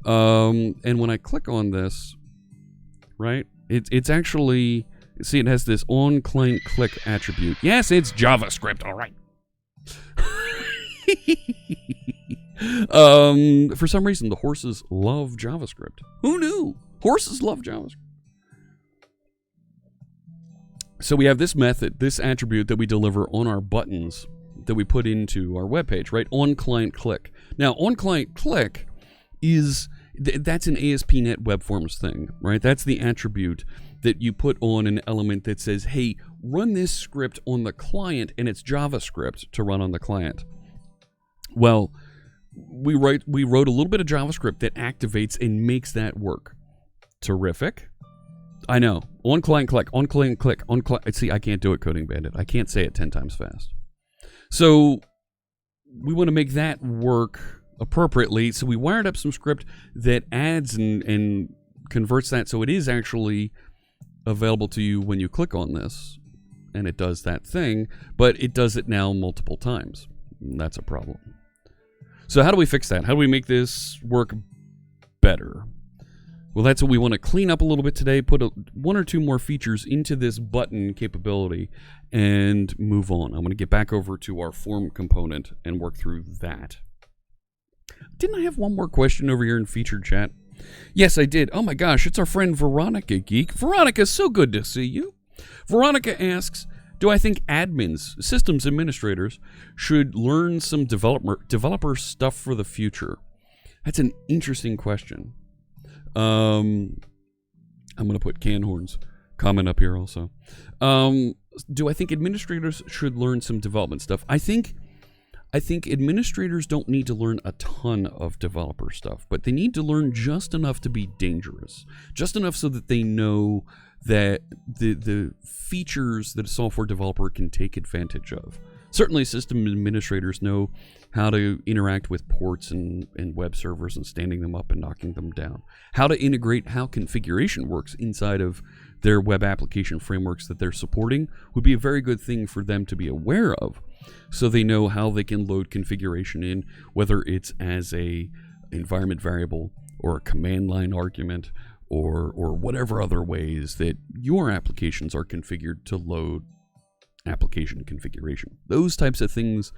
And when I click on this, right, it's actually, see, it has this onClientClick attribute. Yes, it's JavaScript, all right. For some reason, the horses love JavaScript. Who knew? Horses love JavaScript. So we have this method, this attribute that we deliver on our buttons that we put into our web page, right? OnClientClick. Now, OnClientClick is, that's an ASP.NET Web Forms thing, right? That's the attribute that you put on an element that says, hey, run this script on the client, and it's JavaScript to run on the client. Well, we wrote a little bit of JavaScript that activates and makes that work. Terrific. I know. OnClientClick, OnClientClick, OnClient. See, I can't do it, Coding Bandit. I can't say it 10 times fast. So we want to make that work appropriately. So we wired up some script that adds and converts that so it is actually available to you when you click on this. And it does that thing, but it does it now multiple times. And that's a problem. So how do we fix that? How do we make this work better? Well, that's what we want to clean up a little bit today, put one or two more features into this button capability, and move on. I'm going to get back over to our form component and work through that. Didn't I have one more question over here in featured chat? Yes, I did. Oh my gosh, it's our friend Veronica Geek. Veronica, so good to see you. Veronica asks, do I think admins, systems administrators, should learn some developer stuff for the future? That's an interesting question. I'm going to put Canhorn's comment up here also. Do I think administrators should learn some development stuff? I think administrators don't need to learn a ton of developer stuff, but they need to learn just enough to be dangerous. Just enough so that they know that the features that a software developer can take advantage of. Certainly system administrators know how to interact with ports and web servers and standing them up and knocking them down. How to integrate how configuration works inside of their web application frameworks that they're supporting would be a very good thing for them to be aware of, so they know how they can load configuration in, whether it's as a environment variable or a command line argument or whatever other ways that your applications are configured to load application configuration. Those types of things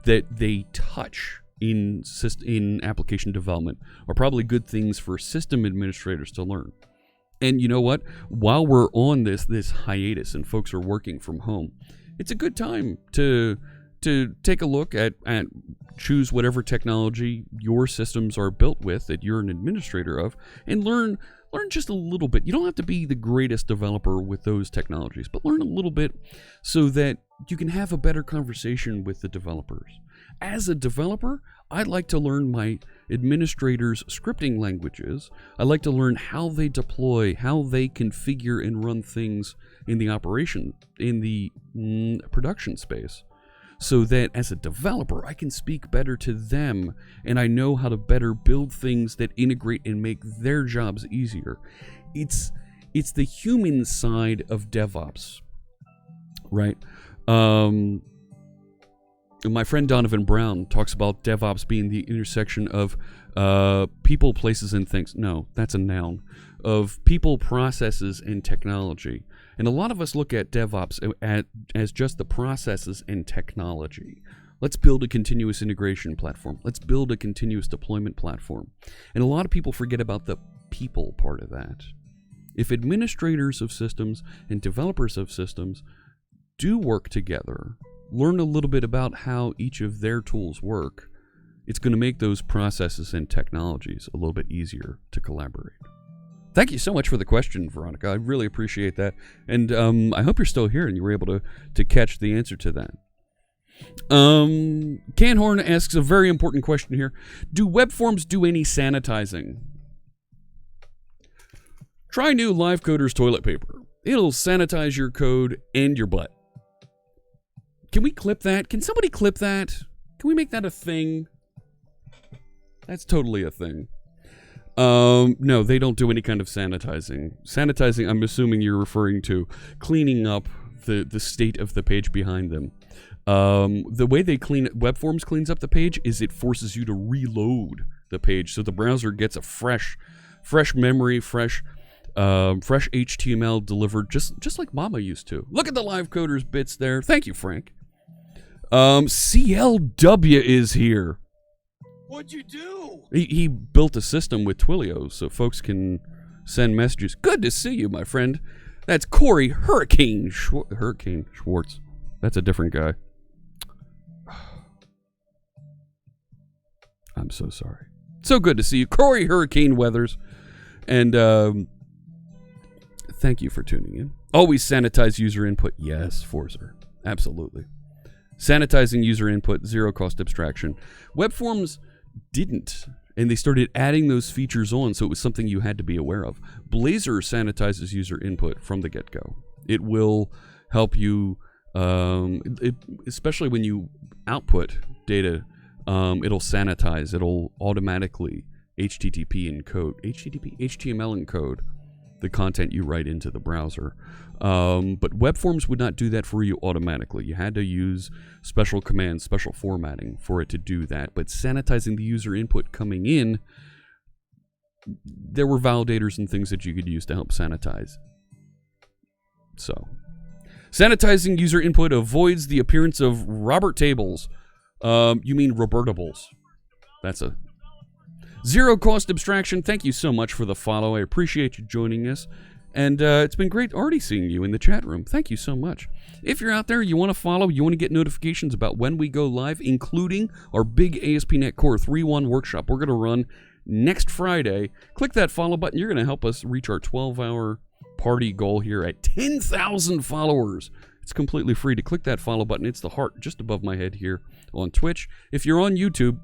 that they touch in application development are probably good things for system administrators to learn. And you know what? While we're on this hiatus and folks are working from home, it's a good time to take a look at choose whatever technology your systems are built with that you're an administrator of, and learn just a little bit. You don't have to be the greatest developer with those technologies, but learn a little bit so that you can have a better conversation with the developers. As a developer, I like to learn my administrators' scripting languages. I like to learn how they deploy, how they configure and run things in the production space, so that as a developer, I can speak better to them, and I know how to better build things that integrate and make their jobs easier. It's the human side of DevOps, right? My friend Donovan Brown talks about DevOps being the intersection of people, places, and things. No, that's a noun. Of people, processes, and technology. And a lot of us look at DevOps as just the processes and technology. Let's build a continuous integration platform. Let's build a continuous deployment platform. And a lot of people forget about the people part of that. If administrators of systems and developers of systems do work together, learn a little bit about how each of their tools work, it's going to make those processes and technologies a little bit easier to collaborate. Thank you so much for the question, Veronica. I really appreciate that. And I hope you're still here and you were able to catch the answer to that. Canhorn asks a very important question here. Do web forms do any sanitizing? Try new Live Coder's toilet paper. It'll sanitize your code and your butt. Can we clip that? Can somebody clip that? Can we make that a thing? That's totally a thing. No, they don't do any kind of sanitizing. Sanitizing, I'm assuming you're referring to cleaning up the state of the page behind them. The way they clean it, WebForms cleans up the page, is it forces you to reload the page, so the browser gets a fresh memory, fresh HTML delivered, just like Mama used to. Look at the Live Coders bits there. Thank you, Frank. CLW is here. What'd you do? He built a system with Twilio so folks can send messages. Good to see you, my friend. That's Corey Hurricane Schwartz. That's a different guy. I'm so sorry. So good to see you, Corey Hurricane Weathers. And thank you for tuning in. Always sanitize user input. Yes, Forzer. Absolutely. Sanitizing user input, zero cost abstraction. Web forms didn't, and they started adding those features on, so it was something you had to be aware of. Blazor sanitizes user input from the get-go. It will help you, especially when you output data, it'll sanitize. It'll automatically HTML encode the content you write into the browser. But web forms would not do that for you automatically. You had to use special commands, special formatting for it to do that. But sanitizing the user input coming in there were validators and things that you could use to help sanitize. So, sanitizing user input avoids the appearance of Robert tables. You mean Robertables. That's a zero cost abstraction. Thank you so much for the follow. I appreciate you joining us. And it's been great already seeing you in the chat room. Thank you so much. If you're out there, you want to follow, you want to get notifications about when we go live, including our big ASP.NET Core 3.1 workshop we're going to run next Friday. Click that follow button. You're going to help us reach our 12-hour party goal here at 10,000 followers. It's completely free to click that follow button. It's the heart just above my head here on Twitch. If you're on YouTube,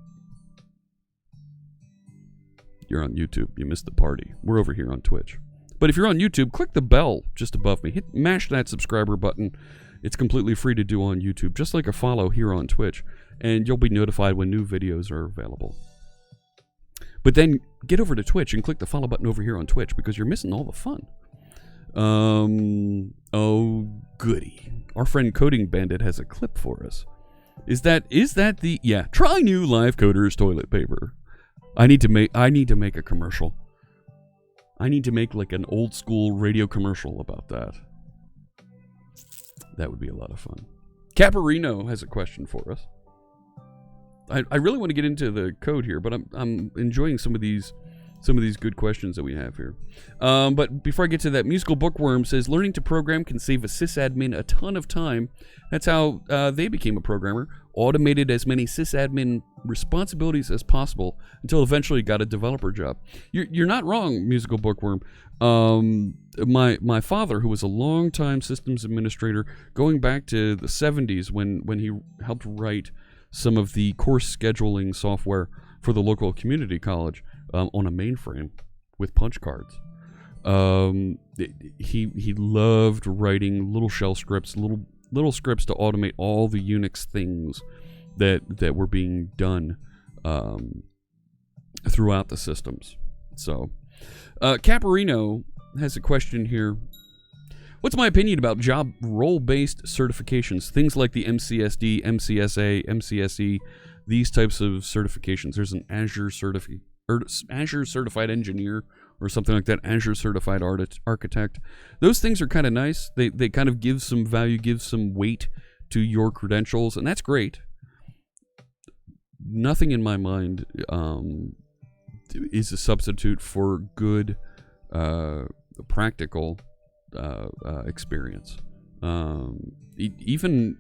you missed the party. We're over here on Twitch. But if you're on YouTube, click the bell just above me. Mash that subscriber button. It's completely free to do on YouTube, just like a follow here on Twitch. And you'll be notified when new videos are available. But then get over to Twitch and click the follow button over here on Twitch because you're missing all the fun. Oh, goody. Our friend Coding Bandit has a clip for us. Is that the... Yeah, try new Live Coders toilet paper. I need to make a commercial. I need to make like an old school radio commercial about that. That would be a lot of fun. Caparino has a question for us. I really want to get into the code here, but I'm enjoying some of these good questions that we have here. But before I get to that, Musical Bookworm says, learning to program can save a sysadmin a ton of time. That's how they became a programmer. Automated as many sysadmin responsibilities as possible until eventually got a developer job. You're not wrong, Musical Bookworm. My father, who was a longtime systems administrator, going back to the 70s when he helped write some of the course scheduling software for the local community college, on a mainframe with punch cards. He loved writing little shell scripts, little scripts to automate all the Unix things that were being done throughout the systems. So, Caparino has a question here. What's my opinion about job role-based certifications? Things like the MCSD, MCSA, MCSE, these types of certifications. There's an Azure Certified Engineer or something like that, Azure Certified Architect. Those things are kind of nice. They kind of give some value, give some weight to your credentials, and that's great. Nothing in my mind is a substitute for good practical experience. Even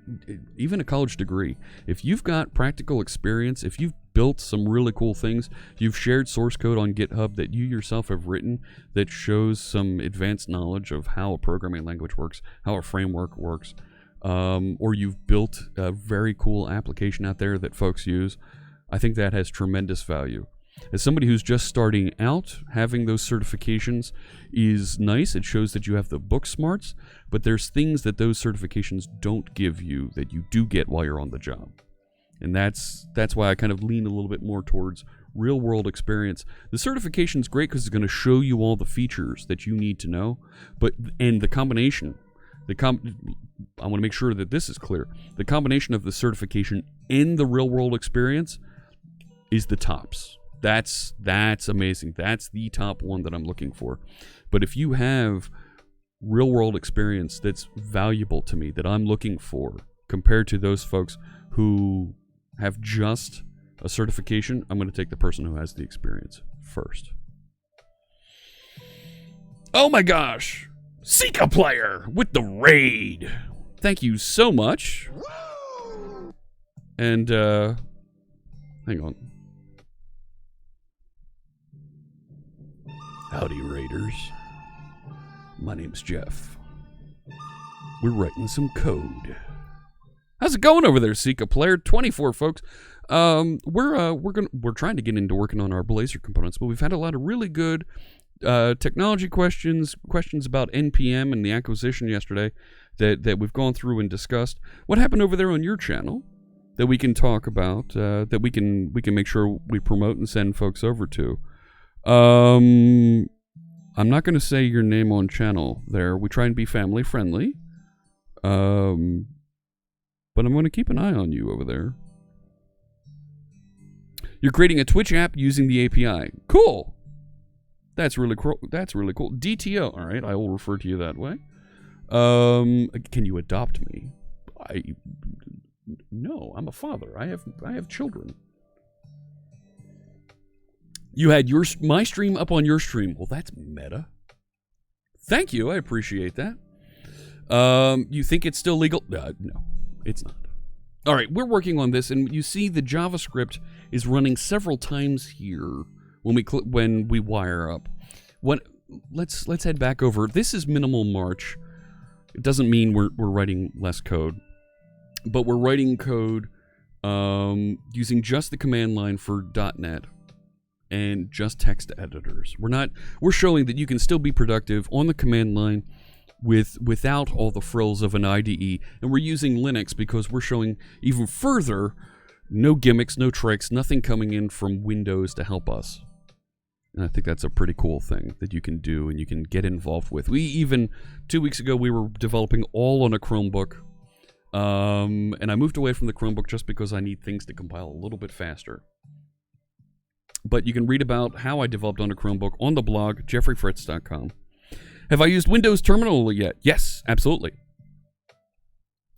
a college degree. If you've got practical experience, if you've built some really cool things, you've shared source code on GitHub that you yourself have written that shows some advanced knowledge of how a programming language works, how a framework works, or you've built a very cool application out there that folks use, I think that has tremendous value. As somebody who's just starting out, having those certifications is nice. It shows that you have the book smarts, but there's things that those certifications don't give you that you do get while you're on the job. And that's why I kind of lean a little bit more towards real-world experience. The certification's great because it's going to show you all the features that you need to know, and the combination, I want to make sure that this is clear. The combination of the certification and the real-world experience is the tops. That's amazing. That's the top one that I'm looking for. But if you have real-world experience that's valuable to me, that I'm looking for, compared to those folks who have just a certification, I'm going to take the person who has the experience first. Oh my gosh! Sika Player with the raid! Thank you so much. And, hang on. Howdy, Raiders. My name's Jeff. We're writing some code. How's it going over there, Sika Player? 24 folks. We're trying to get into working on our Blazor components, but we've had a lot of really good technology questions about NPM and the acquisition yesterday that we've gone through and discussed. What happened over there on your channel that we can talk about, that we can make sure we promote and send folks over to? I'm not going to say your name on channel there. We try and be family friendly. But I'm going to keep an eye on you over there. You're creating a Twitch app using the API. Cool. That's really cool. That's really cool. DTO. All right, I will refer to you that way. Can you adopt me? No, I'm a father. I have children. You had my stream up on your stream. Well, that's meta. Thank you. I appreciate that. You think it's still legal? No, it's not. All right, we're working on this, and you see the JavaScript is running several times here when we wire up. Let's head back over. This is minimal March. It doesn't mean we're writing less code, but we're writing code using just the command line for .NET and just text editors. We're showing that you can still be productive on the command line without all the frills of an IDE, and we're using Linux because we're showing even further no gimmicks, no tricks, nothing coming in from Windows to help us. And I think that's a pretty cool thing that you can do and you can get involved with. 2 weeks ago, we were developing all on a Chromebook, and I moved away from the Chromebook just because I need things to compile a little bit faster. But you can read about how I developed on a Chromebook on the blog, jeffreyfritz.com. Have I used Windows Terminal yet? Yes, absolutely.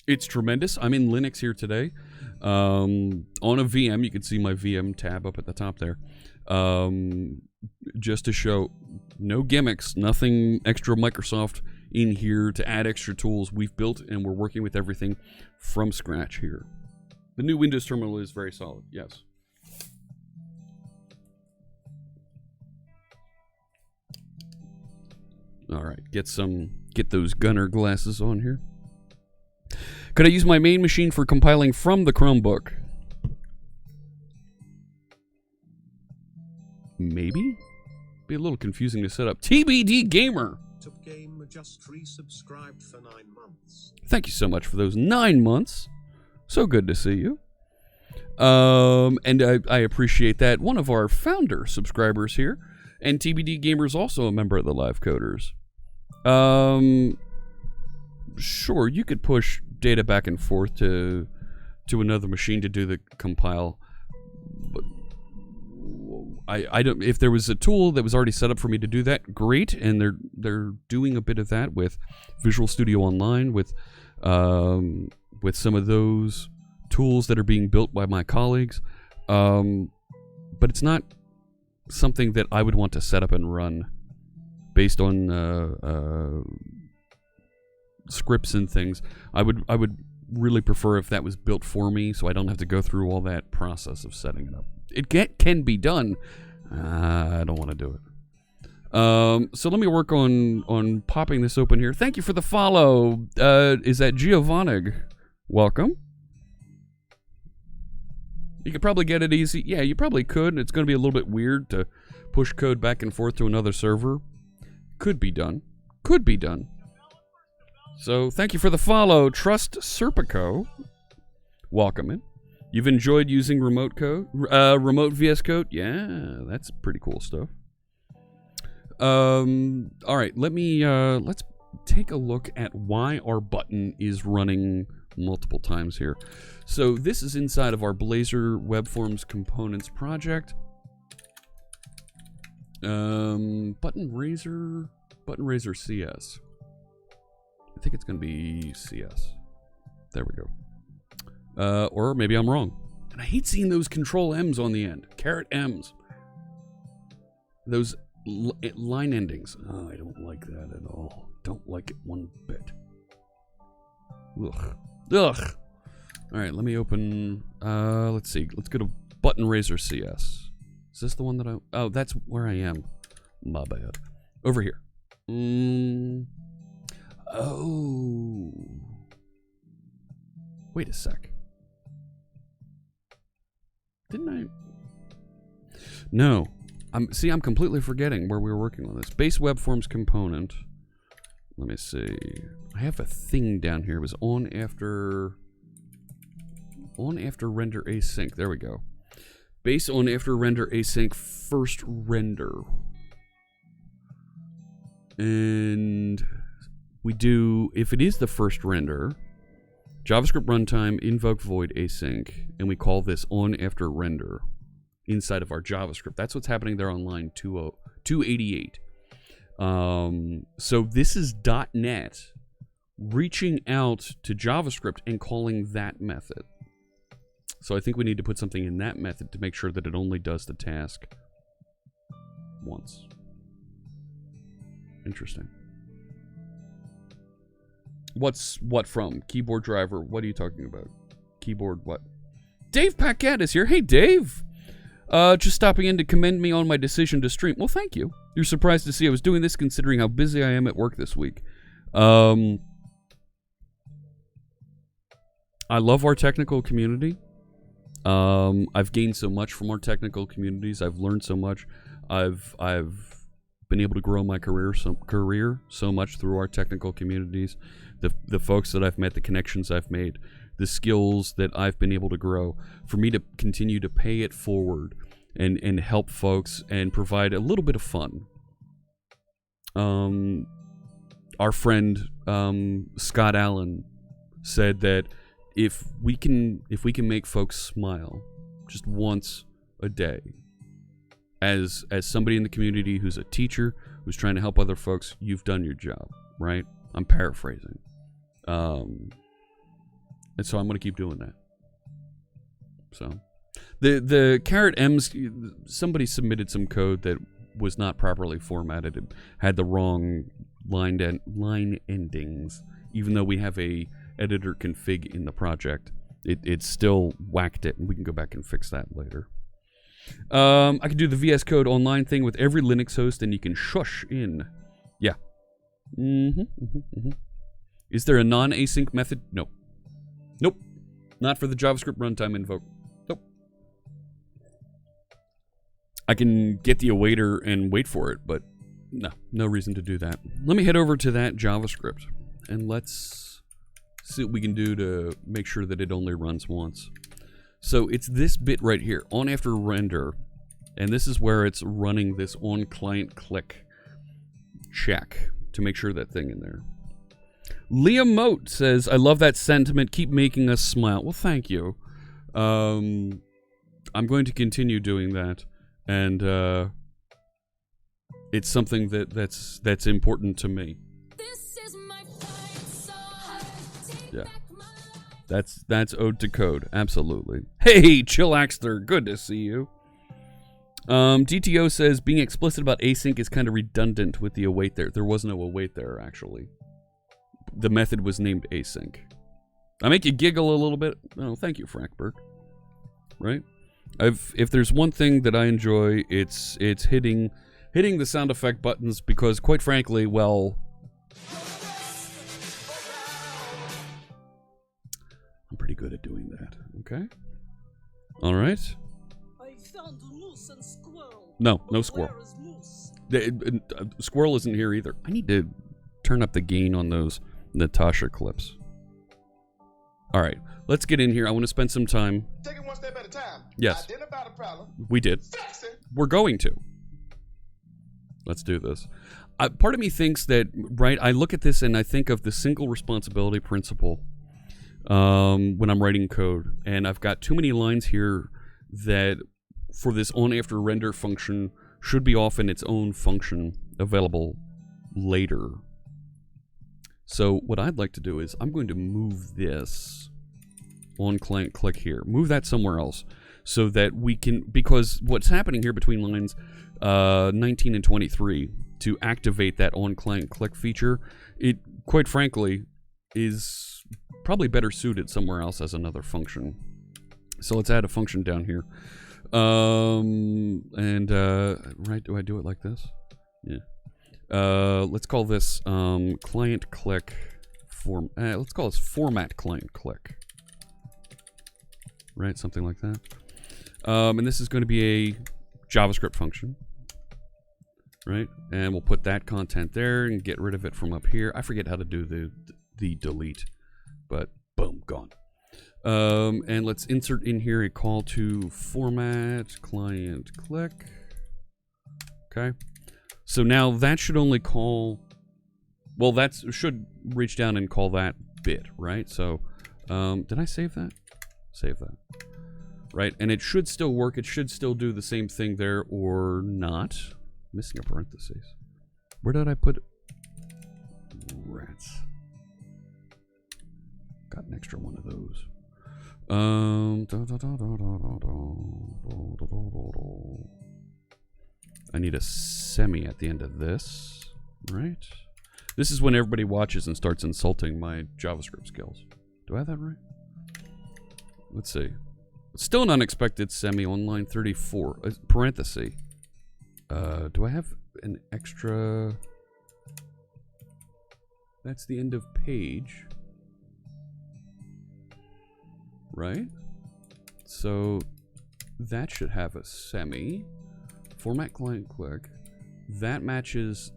It's tremendous. I'm in Linux here today. On a VM, you can see my VM tab up at the top there. Just to show no gimmicks, nothing extra Microsoft in here to add extra tools. We've built and we're working with everything from scratch here. The new Windows Terminal is very solid, yes. All right, get those gunner glasses on here. Could I use my main machine for compiling from the Chromebook? Maybe? Be a little confusing to set up. TBD Gamer! Top Game just resubscribed for 9 months. Thank you so much for those 9 months. So good to see you. And I appreciate that. One of our founder subscribers here. And TBD Gamer is also a member of the Live Coders. Sure, you could push data back and forth to another machine to do the compile. But I don't. If there was a tool that was already set up for me to do that, great. And they're doing a bit of that with Visual Studio Online, with some of those tools that are being built by my colleagues. But it's not something that I would want to set up and run based on scripts and things. I would really prefer if that was built for me, so I don't have to go through all that process of setting it up. It can be done. I don't want to do it. So let me work on popping this open here. Thank you for the follow. Is that Giovanni? Welcome. You could probably get it easy. Yeah, you probably could. It's going to be a little bit weird to push code back and forth to another server. Could be done. Could be done. So thank you for the follow, Trust Serpico. Welcome in. You've enjoyed using remote VS Code? Yeah, that's pretty cool stuff. All right, let's take a look at why our button is running multiple times here. So this is inside of our BlazorWebFormsComponents project. Button Razor CS. I think it's going to be CS. There we go. Or maybe I'm wrong. And I hate seeing those control M's on the end. Caret M's. Those line endings. Oh, I don't like that at all. Don't like it one bit. Ugh. Ugh. All right, let me open. Let's see. Let's go to Button Razor CS. Is this the one that I? Oh, that's where I am. My bad. Over here. Oh. Wait a sec. Didn't I? No. I'm completely forgetting where we were working on this. Base web forms component. Let me see. I have a thing down here. It was on after render async. There we go. Base on after render async first render. And we do, if it is the first render, JavaScript runtime invoke void async, and we call this on after render. inside of our JavaScript. That's what's happening there on line 288. So this is .NET reaching out to JavaScript and calling that method. So I think we need to put something in that method to make sure that it only does the task once. Interesting. What from? Keyboard driver. What are you talking about? Keyboard what? Dave Paquette is here. Hey, Dave. Just stopping in to commend me on my decision to stream. Well, thank you. You're surprised to see I was doing this considering how busy I am at work this week. I love our technical community. I've gained so much from our technical communities. I've learned so much. I've been able to grow my career so much through our technical communities. The folks that I've met, the connections I've made, the skills that I've been able to grow. For me to continue to pay it forward and help folks and provide a little bit of fun. Our friend Scott Allen said that if we can make folks smile just once a day, as somebody in the community who's a teacher who's trying to help other folks, you've done your job, right? I'm paraphrasing, and so I'm going to keep doing that. So the caret M's, somebody submitted some code that was not properly formatted. It had the wrong line endings, even though we have a editor config in the project. It still whacked it, and we can go back and fix that later. I can do the VS Code online thing with every Linux host, and you can shush in. Yeah. Is there a non-async method? No. Nope. Not for the JavaScript runtime invoke. Nope. I can get the awaiter and wait for it, but no reason to do that. Let me head over to that JavaScript, and let's see what we can do to make sure that it only runs once. So it's this bit right here, on after render, and this is where it's running this on client click check to make sure that thing in there. Liam Moat says, I love that sentiment, keep making us smile. Well, thank you. I'm going to continue doing that, and it's something that's important to me. This is my fight song. Yeah. That's ode to code, absolutely. Hey, Chillaxter, good to see you. DTO says, being explicit about async is kind of redundant with the await there. There was no await there, actually. The method was named async. I make you giggle a little bit. Oh, thank you, Frankberg. Right? If there's one thing that I enjoy, it's hitting the sound effect buttons because, quite frankly, well, I'm pretty good at doing that. Okay. All right. I found moose and squirrel. No squirrel. Where is moose? Squirrel isn't here either. I need to turn up the gain on those Natasha clips. All right, let's get in here. I want to spend some time. Take it one step at a time. Yes. Identify the problem. We did. Fix it. We're going to. Let's do this. Part of me thinks that, right, I look at this and I think of the single responsibility principle when I'm writing code. And I've got too many lines here that for this on after render function should be off in its own function available later. So what I'd like to do is I'm going to move this on client click here. Move that somewhere else so that we can, because what's happening here between lines 19 and 23 to activate that on client click feature, it quite frankly is probably better suited somewhere else as another function. So let's add a function down here. Right, do I do it like this? Yeah. Let's call this client click form. Let's call this format client click. Right, something like that. And this is going to be a JavaScript function. Right, and we'll put that content there and get rid of it from up here. I forget how to do the delete, but boom, gone. And let's insert in here a call to format client click. Okay. So now that should only call, well, that should reach down and call that bit, right? So, did I save that? Save that. right? And it should still work. It should still do the same thing there or not. Missing a parenthesis. Where did I put it? Rats. Got an extra one of those. I need a semi at the end of this, right? This is when everybody watches and starts insulting my JavaScript skills. Do I have that right? Let's see. Still an unexpected semi on line 34. Parenthesis. Do I have an extra? That's the end of page. Right? So that should have a semi. Format client click. That matches.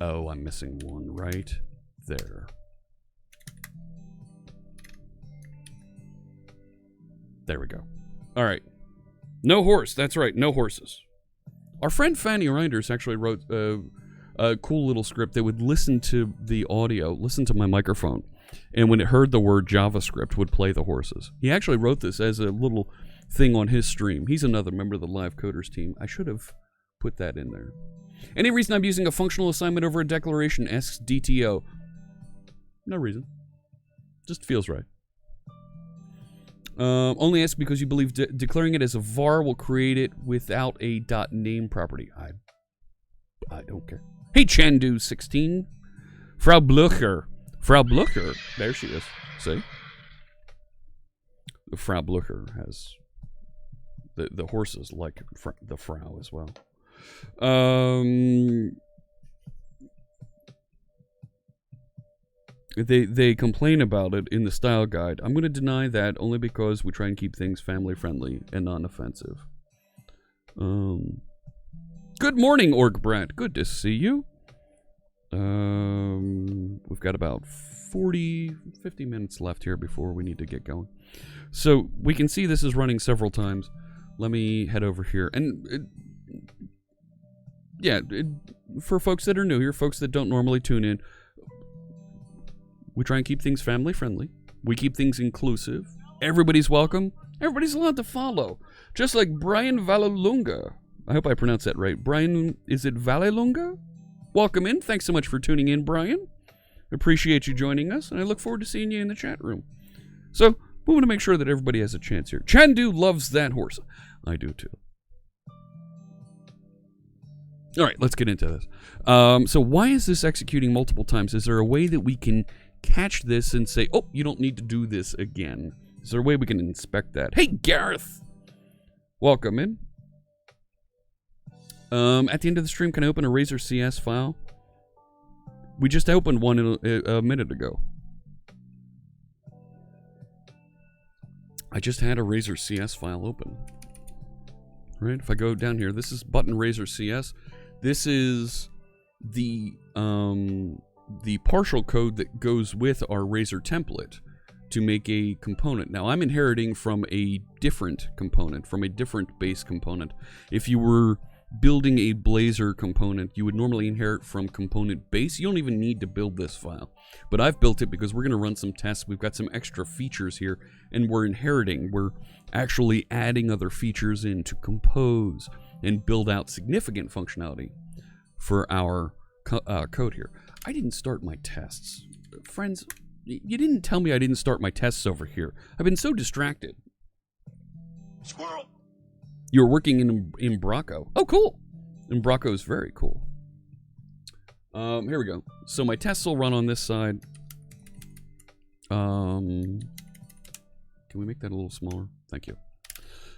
Oh, I'm missing one right there. There we go. All right. No horse. That's right. No horses. Our friend Fanny Reinders actually wrote a cool little script that would listen to the audio, listen to my microphone, and when it heard the word JavaScript, would play the horses. He actually wrote this as a little thing on his stream. He's another member of the Live Coders team. I should have put that in there. Any reason I'm using a functional assignment over a declaration? Asks DTO. No reason. Just feels right. Only ask because you believe declaring it as a var will create it without a .name property. I don't care. Hey, Chandu16. Frau Blucher. Frau Blucher. There she is. See? The Frau Blucher has the horses like the Frau as well. They complain about it in the style guide. I'm going to deny that only because we try and keep things family friendly and non-offensive. Good morning, Org Brad. Good to see you. We've got about 50 minutes left here before we need to get going. So we can see this is running several times. Let me head over here. And for folks that are new here, folks that don't normally tune in, we try and keep things family friendly. We keep things inclusive. Everybody's welcome. Everybody's allowed to follow. Just like Brian Valalunga. I hope I pronounced that right. Brian, is it Valalunga? Welcome in. Thanks so much for tuning in, Brian. Appreciate you joining us, and I look forward to seeing you in the chat room. So, we want to make sure that everybody has a chance here. Chandu loves that horse. I do too. All right, let's get into this. So why is this executing multiple times? Is there a way that we can catch this and say, oh, you don't need to do this again? Is there a way we can inspect that? Hey, Gareth! Welcome in. At the end of the stream, can I open a Razor CS file? We just opened one a minute ago. I just had a Razor CS file open. Right? If I go down here, this is button Razor CS. This is the partial code that goes with our Razor template to make a component. Now, I'm inheriting from a different component, from a different base component. If you were building a Blazor component, you would normally inherit from component base. You don't even need to build this file. But I've built it because we're going to run some tests. We've got some extra features here, and we're inheriting. We're actually adding other features in to compose and build out significant functionality for our code here. I didn't start my tests. Friends, you didn't tell me I didn't start my tests over here. I've been so distracted. Squirrel. You're working in Umbraco. Oh, cool. Umbraco is very cool. Here we go. So my tests will run on this side. Can we make that a little smaller? Thank you.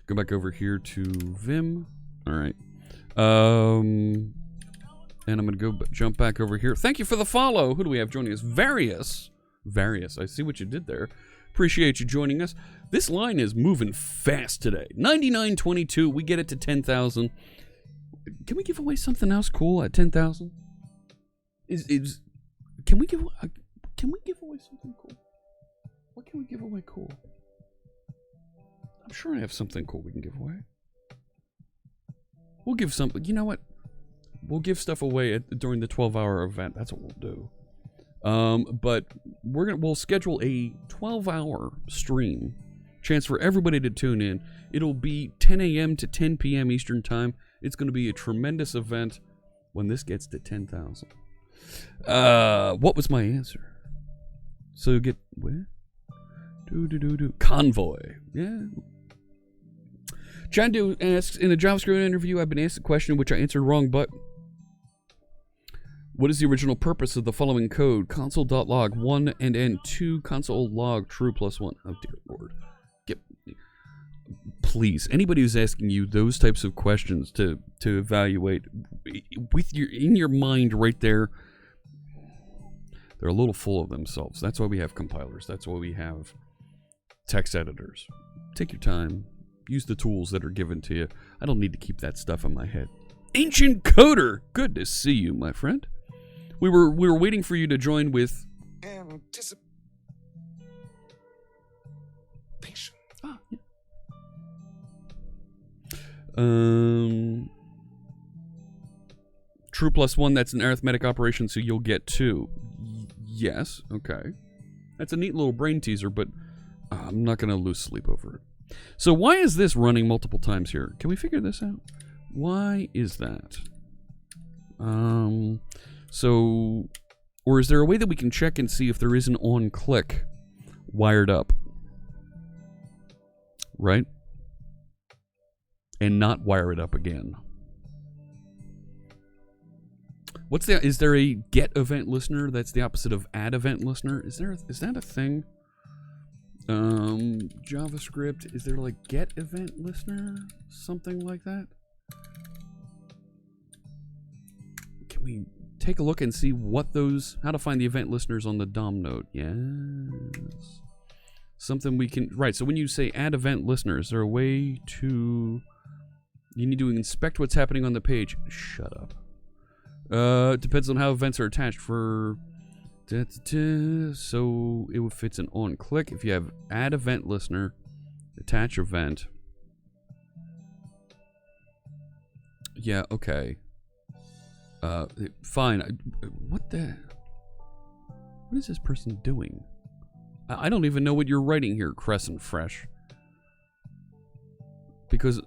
Go back over here to Vim. All right. And I'm going to go jump back over here. Thank you for the follow. Who do we have joining us? Various. I see what you did there. Appreciate you joining us. This line is moving fast today. 99.22. We get it to 10,000. Can we give away something else cool at 10,000? Can we give away something cool? What can we give away cool? I'm sure I have something cool we can give away. We'll give something. You know what? We'll give stuff away during the 12-hour event. That's what we'll do. But we'll schedule a 12-hour stream chance for everybody to tune in. It'll be 10 a.m. to 10 p.m. Eastern Time. It's going to be a tremendous event when this gets to 10,000. What was my answer? So you get... What? Convoy. Yeah. John Doe asks, in a JavaScript interview, I've been asked a question which I answered wrong, but... What is the original purpose of the following code? Console.log 1 and n2 console log true plus 1. Oh, dear Lord. Please, anybody who's asking you those types of questions to evaluate, with in your mind right there, they're a little full of themselves. That's why we have compilers. That's why we have text editors. Take your time. Use the tools that are given to you. I don't need to keep that stuff in my head. Ancient Coder! Good to see you, my friend. We were waiting for you to join with... Anticipation. Ah, yeah. True plus 1, that's an arithmetic operation, so you'll get 2. Yes, okay. That's a neat little brain teaser, but I'm not going to lose sleep over it. So why is this running multiple times here? Can we figure this out? Why is that? So, or is there a way that we can check and see if there is an on-click wired up? Right? And not wire it up again. What's that? Is there a get event listener that's the opposite of add event listener? Is that a thing? JavaScript, is there like get event listener? Something like that? Can we take a look and see what those, how to find the event listeners on the DOM node? Yes. Something we can, right, so when you say add event listener, is there a way to, you need to inspect what's happening on the page. Shut up. Depends on how events are attached for, so if it's an on click, if you have add event listener, attach event. Yeah, okay. Fine. What is this person doing? I don't even know what you're writing here, Crescent Fresh. Because...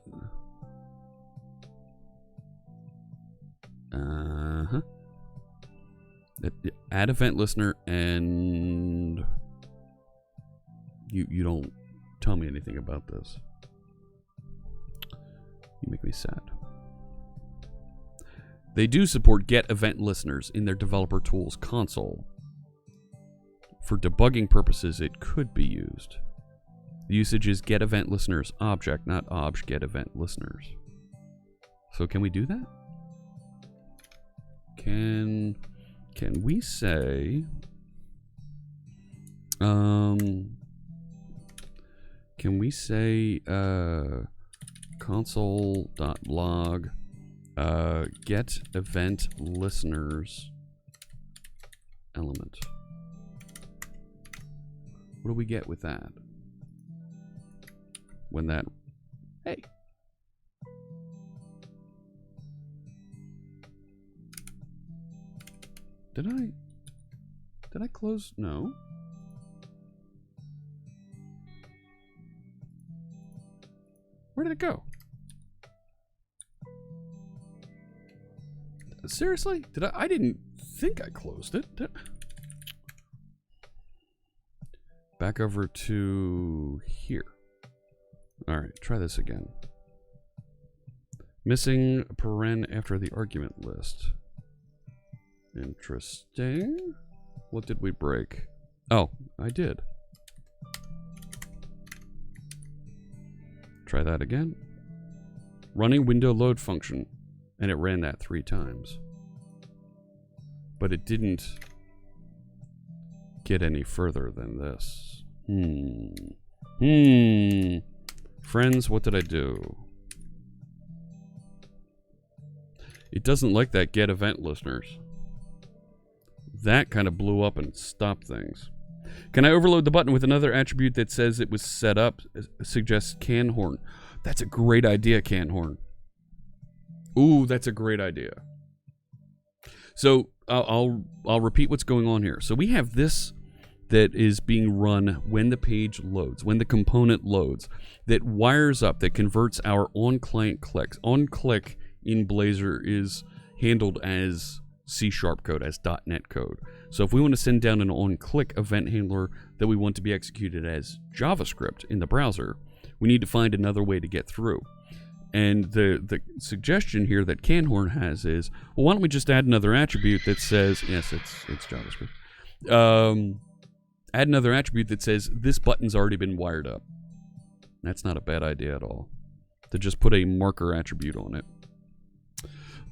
Add event listener, and... You don't tell me anything about this. You make me sad. They do support get event listeners in their developer tools console. For debugging purposes, it could be used. The usage is get event listeners object, not obj get event listeners. So can we do that? Can we say console.log get event listeners element? What do we get with that? When that... Hey! Did I close? No. Where did it go? Seriously? I didn't think I closed it. Back over to here. Alright, try this again. Missing a paren after the argument list. Interesting. What did we break? Oh, I did. Try that again. Running window load function. And it ran that 3 times. But it didn't get any further than this. Friends, what did I do? It doesn't like that get event listeners. That kind of blew up and stopped things. Can I overload the button with another attribute that says it was set up? Suggests can horn. That's a great idea, can horn. Ooh, that's a great idea. So I'll repeat what's going on here. So we have this that is being run when the page loads, when the component loads, that wires up, that converts our on-client clicks. On-click in Blazor is handled as C# code, as .NET code. So if we want to send down an on-click event handler that we want to be executed as JavaScript in the browser, we need to find another way to get through. And the suggestion here that Canhorn has is, well, why don't we just add another attribute that says, yes, it's JavaScript. Add another attribute that says this button's already been wired up. That's not a bad idea at all. To just put a marker attribute on it.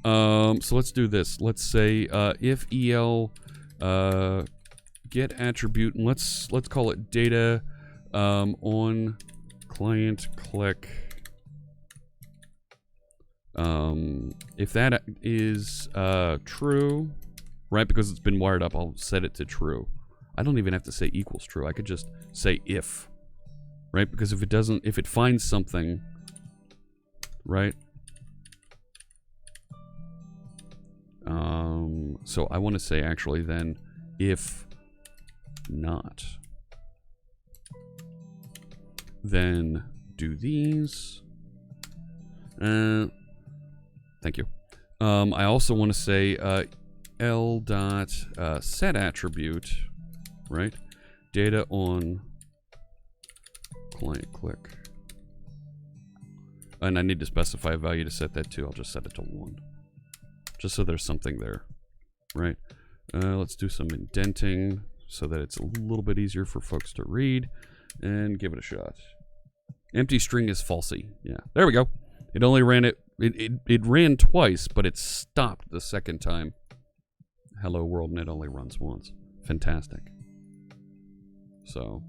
So let's do this. Let's say if el get attribute, and let's call it data on client click. If that is true, right, because it's been wired up, I'll set it to true. I don't even have to say equals true. I could just say if, right? Because if it doesn't, if it finds something, right? So I want to say actually then, if not, then do these. Thank you. I also want to say l dot set attribute, right? Data on client click. And I need to specify a value to set that to. I'll just set it to 1. Just so there's something there, right? Let's do some indenting so that it's a little bit easier for folks to read, and give it a shot. Empty string is falsy. Yeah, there we go. It only ran it ran twice, but it stopped the second time. Hello world, and it only runs once. Fantastic. So,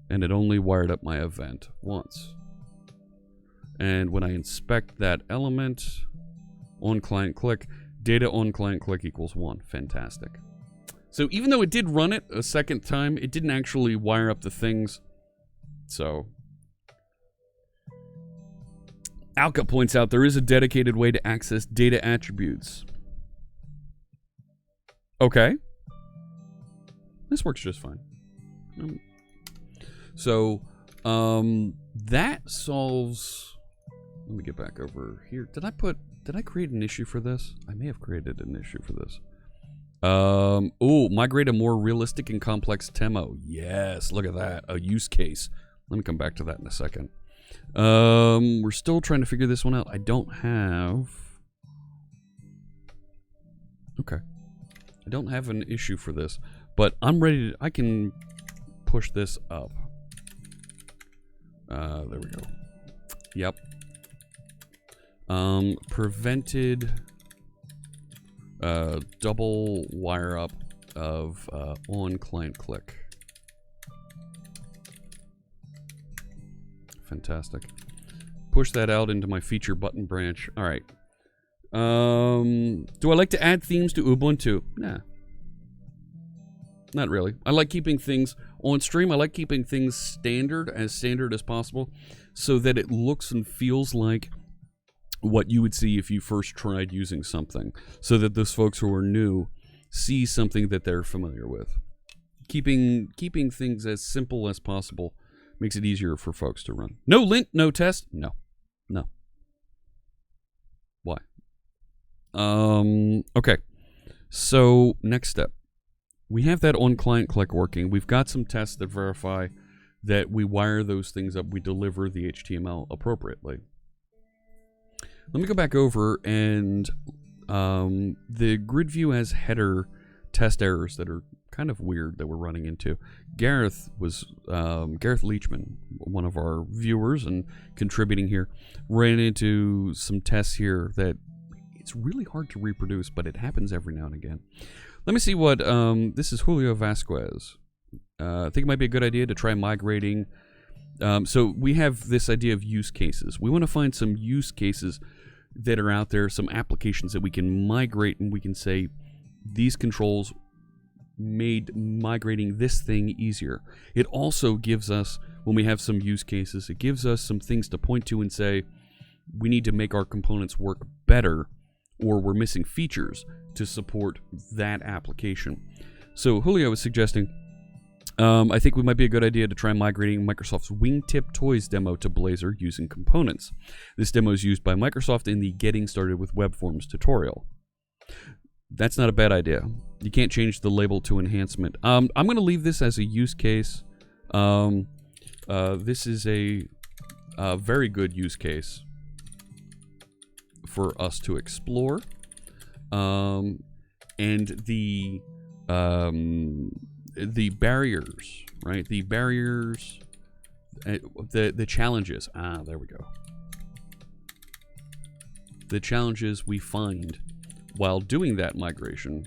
and it only wired up my event once. And when I inspect that element on client click, data on client click equals 1. Fantastic. So even though it did run it a second time, it didn't actually wire up the things. So Alka points out there is a dedicated way to access data attributes. Okay. This works just fine. So that solves. Let me get back over here. Did I create an issue for this? I may have created an issue for this. Oh, migrate a more realistic and complex Temo. Yes, look at that. A use case. Let me come back to that in a second. We're still trying to figure this one out. I don't have... Okay. I don't have an issue for this, but I'm ready to... I can push this up. There we go. Yep. Prevented double wire up of on client click. Fantastic. Push that out into my feature button branch. All right. Do I like to add themes to Ubuntu? Nah. Not really. I like keeping things on stream. I like keeping things standard as possible, so that it looks and feels like what you would see if you first tried using something, so that those folks who are new see something that they're familiar with. Keeping things as simple as possible makes it easier for folks to run. No lint, no test? No. Why? Okay. So, next step. We have that on client click working. We've got some tests that verify that we wire those things up, we deliver the HTML appropriately. Let me go back over, and the grid view has header test errors that are kind of weird that we're running into. Gareth Leachman, one of our viewers and contributing here, ran into some tests here that it's really hard to reproduce, but it happens every now and again. Let me see what, this is Julio Vasquez. I think it might be a good idea to try migrating. So we have this idea of use cases. We want to find some use cases that are out there, some applications that we can migrate, and we can say these controls made migrating this thing easier. It also gives us, when we have some use cases, it gives us some things to point to and say we need to make our components work better, or we're missing features to support that application. So Julio was suggesting, I think it might be a good idea to try migrating Microsoft's Wingtip Toys demo to Blazor using components. This demo is used by Microsoft in the Getting Started with Web Forms tutorial. That's not a bad idea. You can't change the label to enhancement. I'm going to leave this as a use case. This is a very good use case for us to explore. And the barriers, right? The barriers, the challenges. There we go. The challenges we find while doing that migration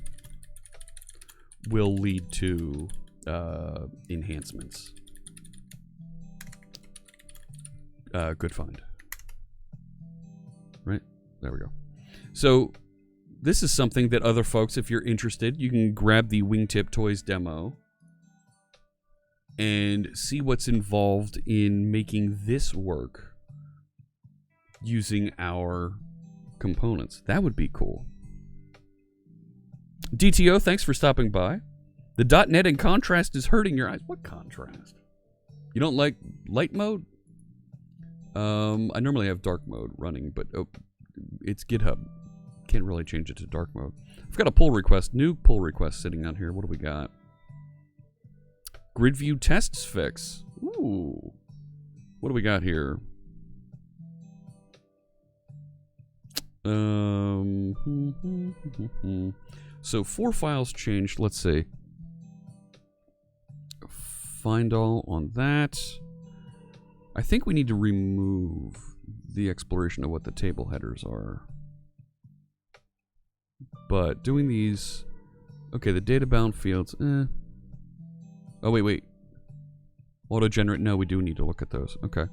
will lead to enhancements. Good find. Right? There we go. So this is something that other folks, if you're interested, you can grab the Wingtip Toys demo and see what's involved in making this work using our components. That would be cool. DTO, thanks for stopping by. The .NET in contrast is hurting your eyes. What contrast? You don't like light mode? I normally have dark mode running, but it's GitHub. Can't really change it to dark mode. I've got a pull request, new pull request sitting on here. What do we got? Grid view tests fix. Ooh. What do we got here? So 4 files changed. Let's see. Find all on that. I think we need to remove the exploration of what the table headers are. But doing these... Okay, the data bound fields... Oh, wait. Auto-generate... No, we do need to look at those. Okay.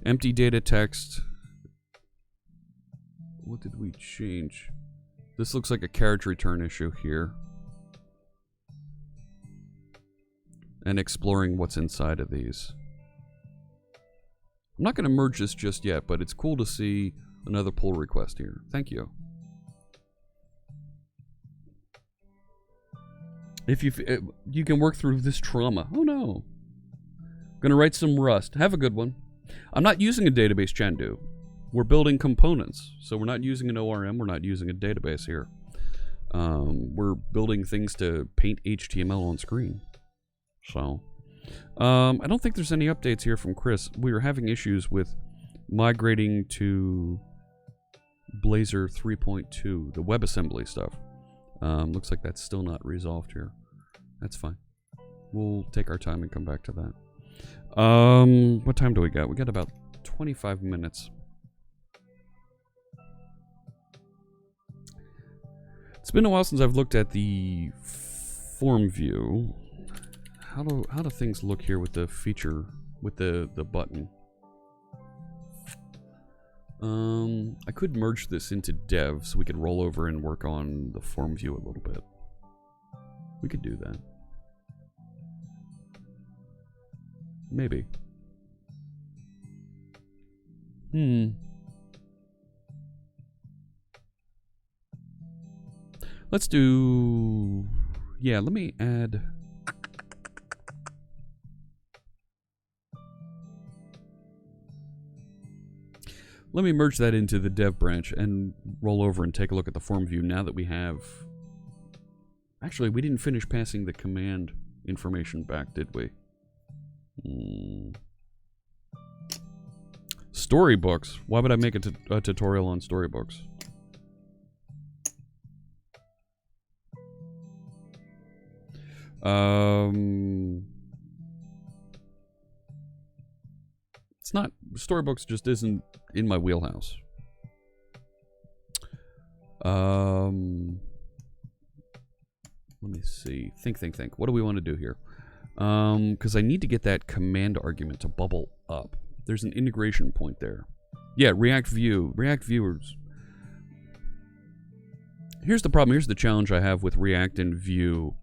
Empty data text... What did we change? This looks like a carriage return issue here. And exploring what's inside of these. I'm not going to merge this just yet, but it's cool to see another pull request here. Thank you. If you can work through this trauma. Oh no. Gonna write some Rust. Have a good one. I'm not using a database, Chandu. We're building components. So we're not using an ORM. We're not using a database here. We're building things to paint HTML on screen. So, I don't think there's any updates here from Chris. We are having issues with migrating to Blazor 3.2, the WebAssembly stuff. Looks like that's still not resolved here. That's fine. We'll take our time and come back to that. What time do we got? We got about 25 minutes. It's been a while since I've looked at the form view. How do things look here with the feature, with the button? I could merge this into dev so we could roll over and work on the form view a little bit. We could do that. Maybe. Let's do... Yeah, let me add... Let me merge that into the dev branch and roll over and take a look at the form view now that we have... Actually, we didn't finish passing the command information back, did we? Storybooks. Why would I make a tutorial on storybooks? It's not... Storybooks just isn't in my wheelhouse. Let me see. Think. What do we want to do here? Because I need to get that command argument to bubble up. There's an integration point there. Yeah, React View. React Viewers. Here's the problem. Here's the challenge I have with React and Vue.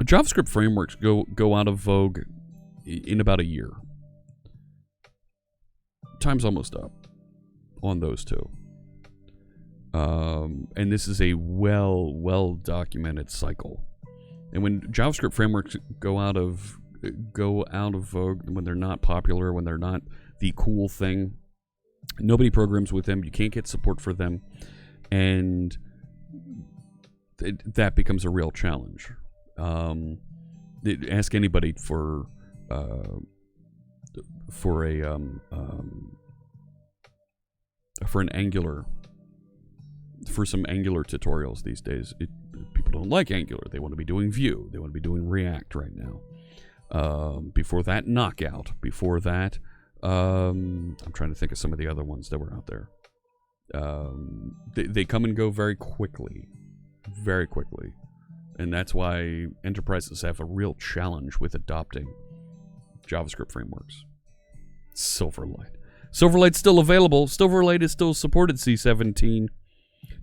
JavaScript frameworks go out of vogue in about a year. Time's almost up on those two. And this is a well documented cycle. And when JavaScript frameworks go out of vogue, when they're not popular, when they're not the cool thing, nobody programs with them. You can't get support for them, and that becomes a real challenge. Ask anybody for an Angular, for some Angular tutorials these days. People don't like Angular. They want to be doing Vue. They want to be doing React right now. Before that, Knockout. Before that, I'm trying to think of some of the other ones that were out there. They come and go very quickly. Very quickly. And that's why enterprises have a real challenge with adopting JavaScript frameworks. Silverlight. Silverlight's still available. Silverlight is still supported C17.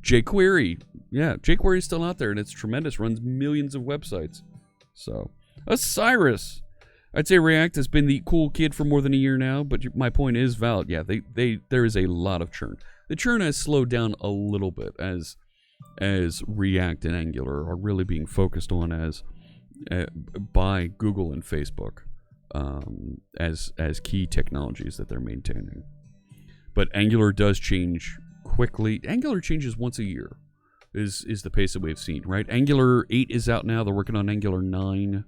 jQuery. Yeah, jQuery is still out there, and it's tremendous. Runs millions of websites. So, Osiris. I'd say React has been the cool kid for more than a year now, but my point is valid. Yeah, there is a lot of churn. The churn has slowed down a little bit as React and Angular are really being focused on by Google and Facebook as key technologies that they're maintaining. But Angular does change quickly. Angular changes once a year is the pace that we've seen, right? Angular 8 is out now. They're working on Angular 9.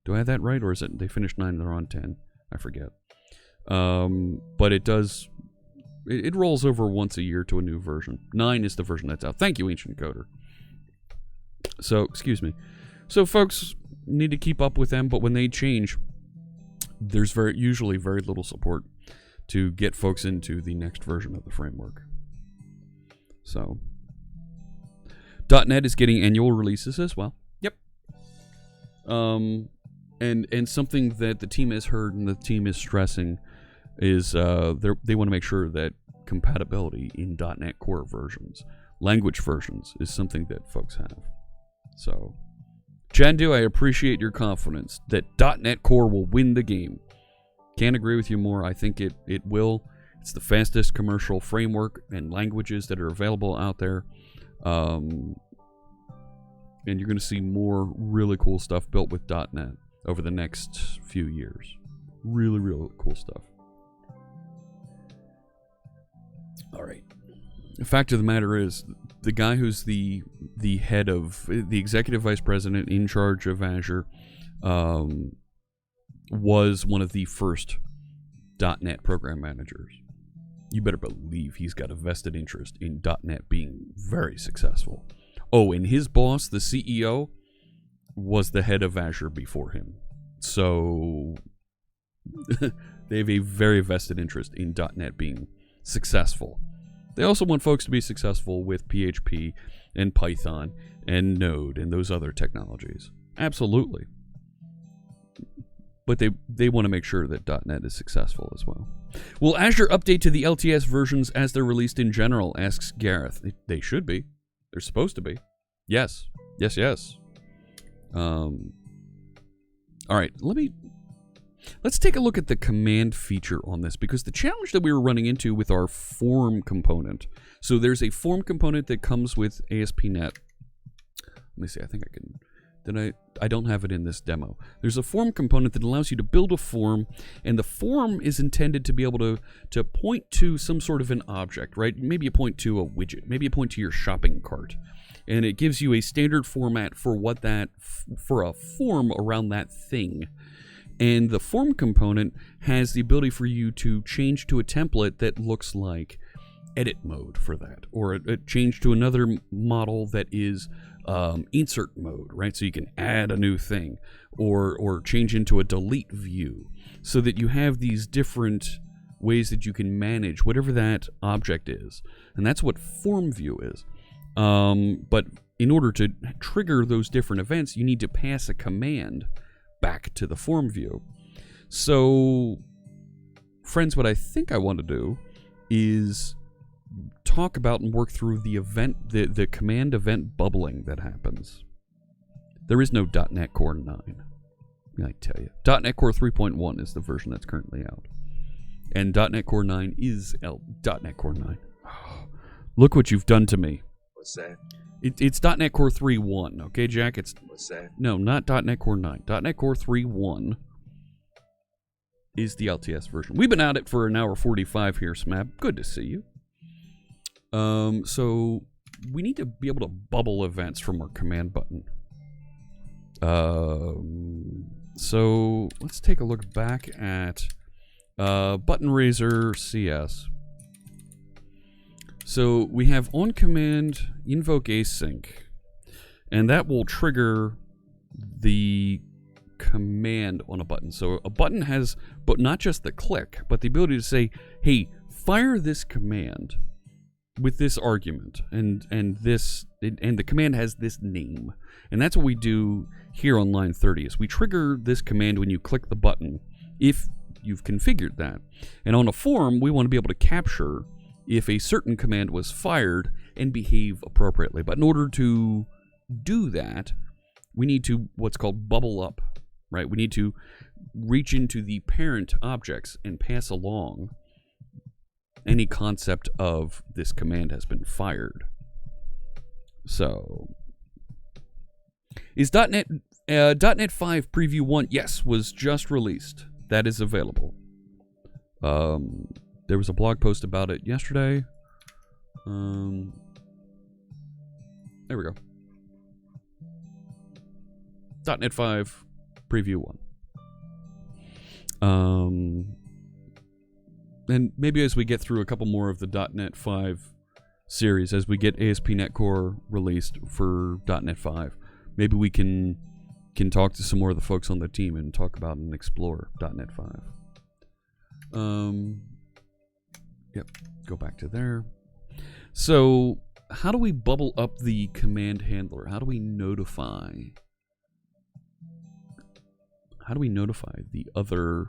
Do I have that right? Or is it they finished 9 and they're on 10? I forget. But it does... It rolls over once a year to a new version. 9 is the version that's out. Thank you, Ancient Coder. So, excuse me. So, folks need to keep up with them, but when they change, there's usually very little support to get folks into the next version of the framework. So, .NET is getting annual releases as well. Yep. And something that the team has heard and the team is stressing is they want to make sure that compatibility in .NET Core versions, language versions, is something that folks have. So, Chandu, I appreciate your confidence that .NET Core will win the game. Can't agree with you more. I think it will. It's the fastest commercial framework and languages that are available out there. And you're going to see more really cool stuff built with .NET over the next few years. Really, really cool stuff. All right. The fact of the matter is, the guy who's the head of, the executive vice president in charge of Azure, was one of the first .NET program managers. You better believe he's got a vested interest in .NET being very successful. Oh, and his boss, the CEO, was the head of Azure before him. So they have a very vested interest in .NET being successful. They also want folks to be successful with PHP and Python and Node and those other technologies. Absolutely. But they want to make sure that .NET is successful as well. Will Azure update to the LTS versions as they're released in general, asks Gareth. They should be. They're supposed to be. Yes. Yes. All right, let's take a look at the command feature on this, because the challenge that we were running into with our form component. So there's a form component that comes with ASP.NET. Let me see, I think I can... I don't have it in this demo. There's a form component that allows you to build a form, and the form is intended to be able to point to some sort of an object, right? Maybe you point to a widget, maybe you point to your shopping cart, and it gives you a standard format for for a form around that thing. And the form component has the ability for you to change to a template that looks like edit mode for that, or change to another model that is insert mode, right? So you can add a new thing, or change into a delete view, so that you have these different ways that you can manage whatever that object is. And that's what form view is. But in order to trigger those different events, you need to pass a command back to the form view. So, friends, what I think I want to do is talk about and work through the event, the command event bubbling that happens. There is no .NET Core 9. I tell you. .NET Core 3.1 is the version that's currently out. And .NET Core 9 is .NET Core 9. Oh, look what you've done to me. What's that? It's .NET Core 3.1, okay, Jack? It's What's that? no, not .NET Core 9. .NET Core 3.1 is the LTS version. We've been at it for an hour 45 here, Smab. Good to see you. So we need to be able to bubble events from our command button. So let's take a look back at button raiser CS. So we have on command invoke async, and that will trigger the command on a button. So a button has, but not just the click, but the ability to say, hey, fire this command with this argument, and the command has this name. And that's what we do here on line 30, is we trigger this command when you click the button, if you've configured that. And on a form, we want to be able to capture if a certain command was fired and behave appropriately. But in order to do that, we need to what's called bubble up, right? We need to reach into the parent objects and pass along any concept of this command has been fired. So, is .NET 5 Preview 1? Yes, was just released. That is available. There was a blog post about it yesterday. There we go. .NET 5 Preview 1. And maybe as we get through a couple more of the .NET 5 series, as we get ASP.NET Core released for .NET 5, maybe we can talk to some more of the folks on the team and talk about and explore .NET 5. Yep, go back to there. So, how do we bubble up the command handler? How do we notify the other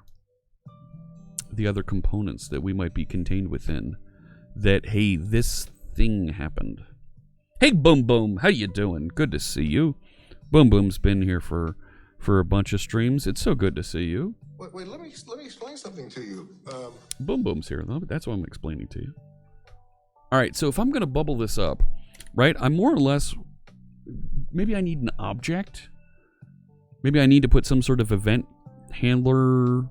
components that we might be contained within that, hey, this thing happened? Hey, Boom Boom, how you doing? Good to see you. Boom Boom's been here for a bunch of streams. It's so good to see you. Wait, let me explain something to you. Boom Boom's here, though. That's what I'm explaining to you. All right, so if I'm going to bubble this up, right, I'm more or less, maybe I need an object. Maybe I need to put some sort of event handler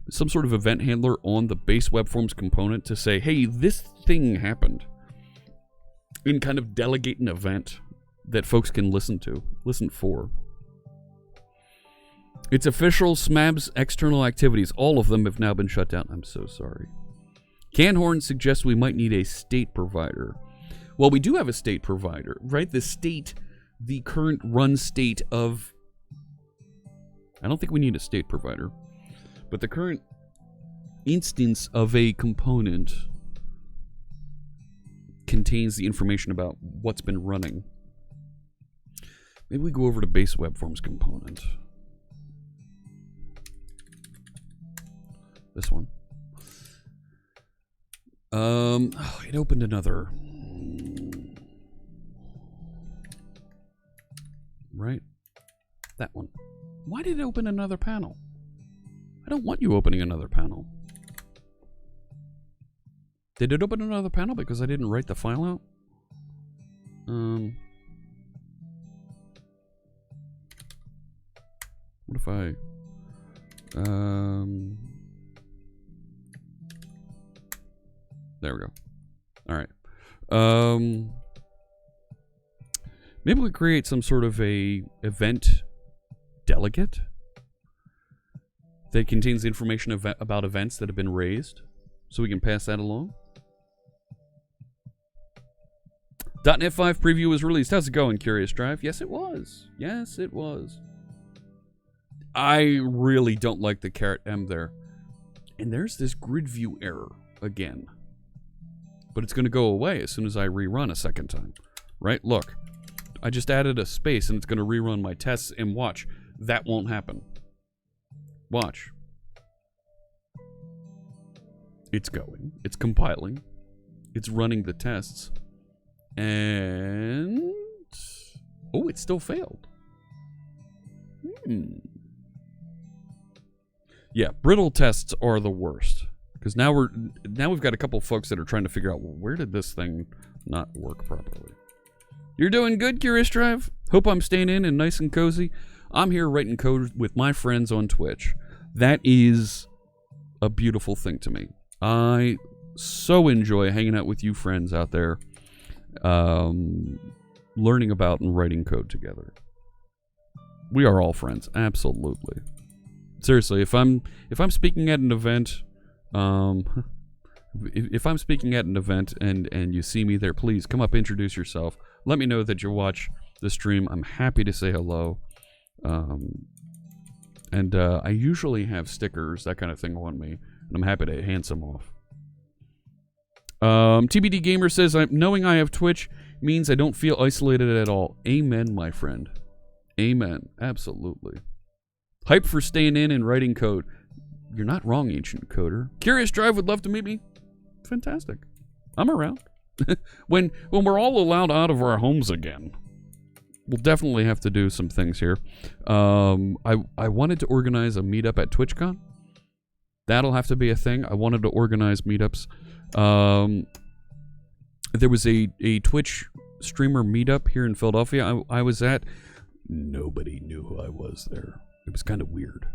on the base web forms component to say, hey, this thing happened, and kind of delegate an event that folks can listen for. It's official. Smab's external activities, all of them have now been shut down. I'm so sorry. Canhorn suggests we might need a state provider. Well, we do have a state provider, right? The current run state of... I don't think we need a state provider. But the current instance of a component contains the information about what's been running. Maybe we go over to base web forms component. This one. It opened another. Right? That one. Why did it open another panel? I don't want you opening another panel. Did it open another panel because I didn't write the file out? What if I... There we go. Alright. Maybe we create some sort of a event delegate that contains information about events that have been raised, so we can pass that along. .NET 5 preview was released. How's it going, Curious Drive? Yes, it was. Yes, it was. I really don't like the caret M there. And there's this grid view error again. But it's going to go away as soon as I rerun a second time. Right? Look. I just added a space and it's going to rerun my tests, and watch. That won't happen. Watch. It's going. It's compiling. It's running the tests. And... oh, it still failed. Yeah, brittle tests are the worst. Because now we've got a couple folks that are trying to figure out, well, where did this thing not work properly? You're doing good, Curious Drive? Hope I'm staying in and nice and cozy. I'm here writing code with my friends on Twitch. That is a beautiful thing to me. I so enjoy hanging out with you friends out there, learning about and writing code together. We are all friends, absolutely. Seriously, if I'm speaking at an event, if I'm speaking at an event and you see me there, please come up, introduce yourself. Let me know that you watch the stream. I'm happy to say hello. And I usually have stickers, that kind of thing on me, and I'm happy to hand some off. TBD Gamer says, knowing I have Twitch means I don't feel isolated at all. Amen, my friend. Amen. Absolutely. Hype for staying in and writing code. You're not wrong, Ancient Coder. Curious Drive would love to meet me. Fantastic. I'm around. when we're all allowed out of our homes again, we'll definitely have to do some things here. I wanted to organize a meetup at TwitchCon. That'll have to be a thing. I wanted to organize meetups. There was a Twitch streamer meetup here in Philadelphia I was at. Nobody knew who I was there. It was kind of weird.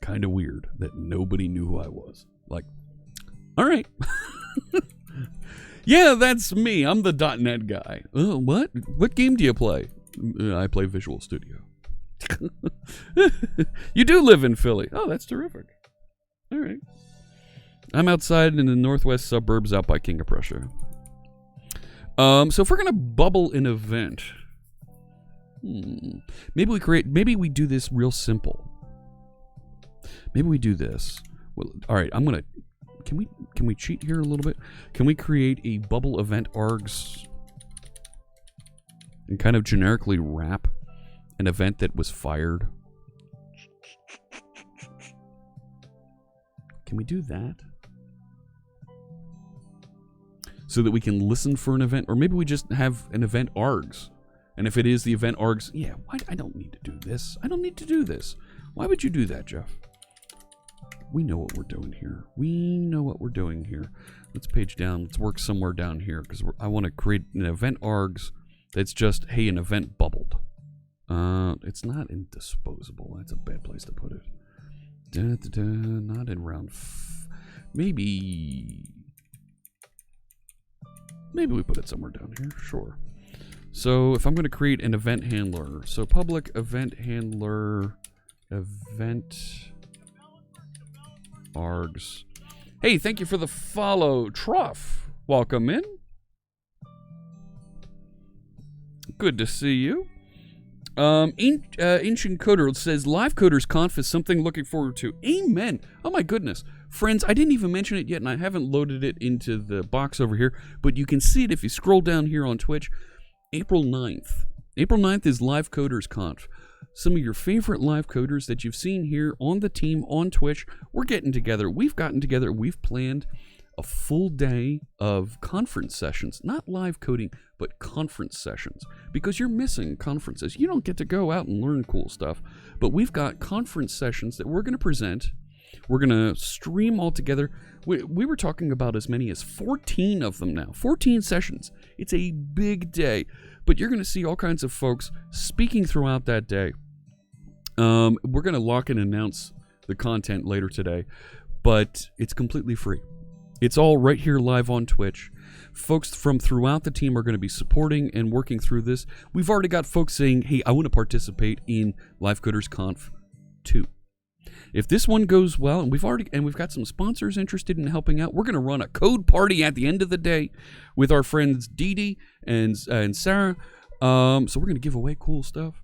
Kind of weird that nobody knew who I was. Like, all right. Yeah, that's me. I'm the .NET guy. What? What game do you play? I play Visual Studio. You do live in Philly. Oh, that's terrific. All right. I'm outside in the northwest suburbs out by King of Prussia. So if we're going to bubble an event, maybe we do this real simple. Maybe we do this. Well, all right, I'm going to... Can we cheat here a little bit? Can we create a bubble event args and kind of generically wrap an event that was fired? Can we do that? So that we can listen for an event, or maybe we just have an event args. And if it is the event args, yeah, I don't need to do this. I don't need to do this. Why would you do that, Jeff? We know what we're doing here. We know what we're doing here. Let's page down. Let's work somewhere down here because I want to create an event args that's just, hey, an event bubbled. It's not in disposable. That's a bad place to put it. Not in round. Maybe we put it somewhere down here. Sure. So if I'm going to create an event handler, so public event handler event args. Hey, thank you for the follow, Truff. Welcome in. Good to see you. Ancient Coder says, Live Coders Conf is something looking forward to. Amen. Oh my goodness. Friends, I didn't even mention it yet, and I haven't loaded it into the box over here, but you can see it if you scroll down here on Twitch. April 9th. April 9th is Live Coders Conf. Some of your favorite live coders that you've seen here on the team on Twitch, we're getting together. We've gotten together. We've planned a full day of conference sessions. Not live coding, but conference sessions. Because you're missing conferences. You don't get to go out and learn cool stuff. But we've got conference sessions that we're going to present. We're going to stream all together. We were talking about as many as 14 of them now. 14 sessions. It's a big day. But you're going to see all kinds of folks speaking throughout that day. We're going to lock and announce the content later today, but it's completely free. It's all right here live on Twitch. Folks from throughout the team are going to be supporting and working through this. We've already got folks saying, hey, I want to participate in Live Coders Conf 2. If this one goes well, and we've got some sponsors interested in helping out, we're going to run a code party at the end of the day with our friends Dee Dee and Sarah. So we're going to give away cool stuff.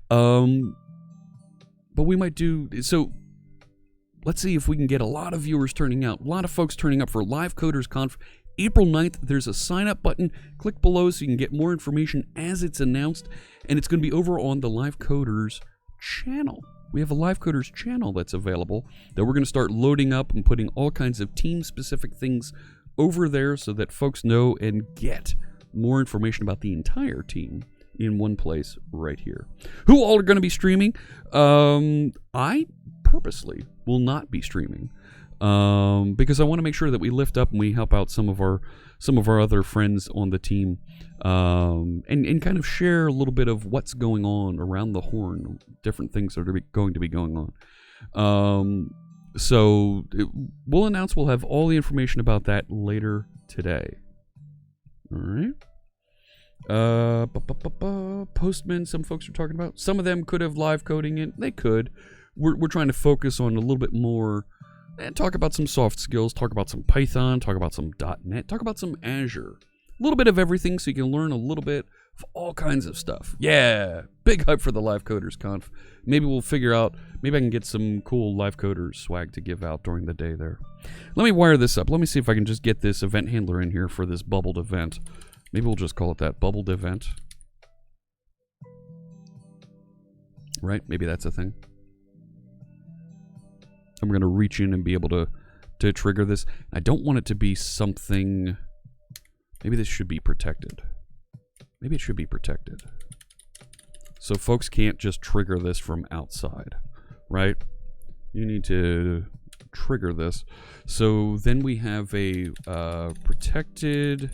But we might do so. Let's see if we can get a lot of viewers turning out, a lot of folks turning up for Live Coders Conf. April 9th, there's a sign up button. Click below so you can get more information as it's announced. And it's going to be over on the Live Coders channel. We have a Live Coders channel that's available that we're going to start loading up and putting all kinds of team-specific things over there so that folks know and get more information about the entire team in one place right here. Who all are going to be streaming? I purposely will not be streaming. because I want to make sure that we lift up and we help out some of our other friends on the team, and kind of share a little bit of what's going on around the horn, different things that are going to be going on. We'll announce. We'll have all the information about that later today. All right. Postman, some folks are talking about. Some of them could have live coding it. They could. We're trying to focus on a little bit more and talk about some soft skills, talk about some Python, talk about some .NET, talk about some Azure. A little bit of everything so you can learn a little bit of all kinds of stuff. Yeah, big hype for the Live Coders Conf. Maybe we'll figure out, maybe I can get some cool Live Coders swag to give out during the day there. Let me wire this up. Let me see if I can just get this event handler in here for this bubbled event. Maybe we'll just call it that, bubbled event. Right, maybe that's a thing. And we're going to reach in and be able to trigger this. I don't want it to be something... Maybe this should be protected. Maybe it should be protected. So folks can't just trigger this from outside, right? You need to trigger this. So then we have a protected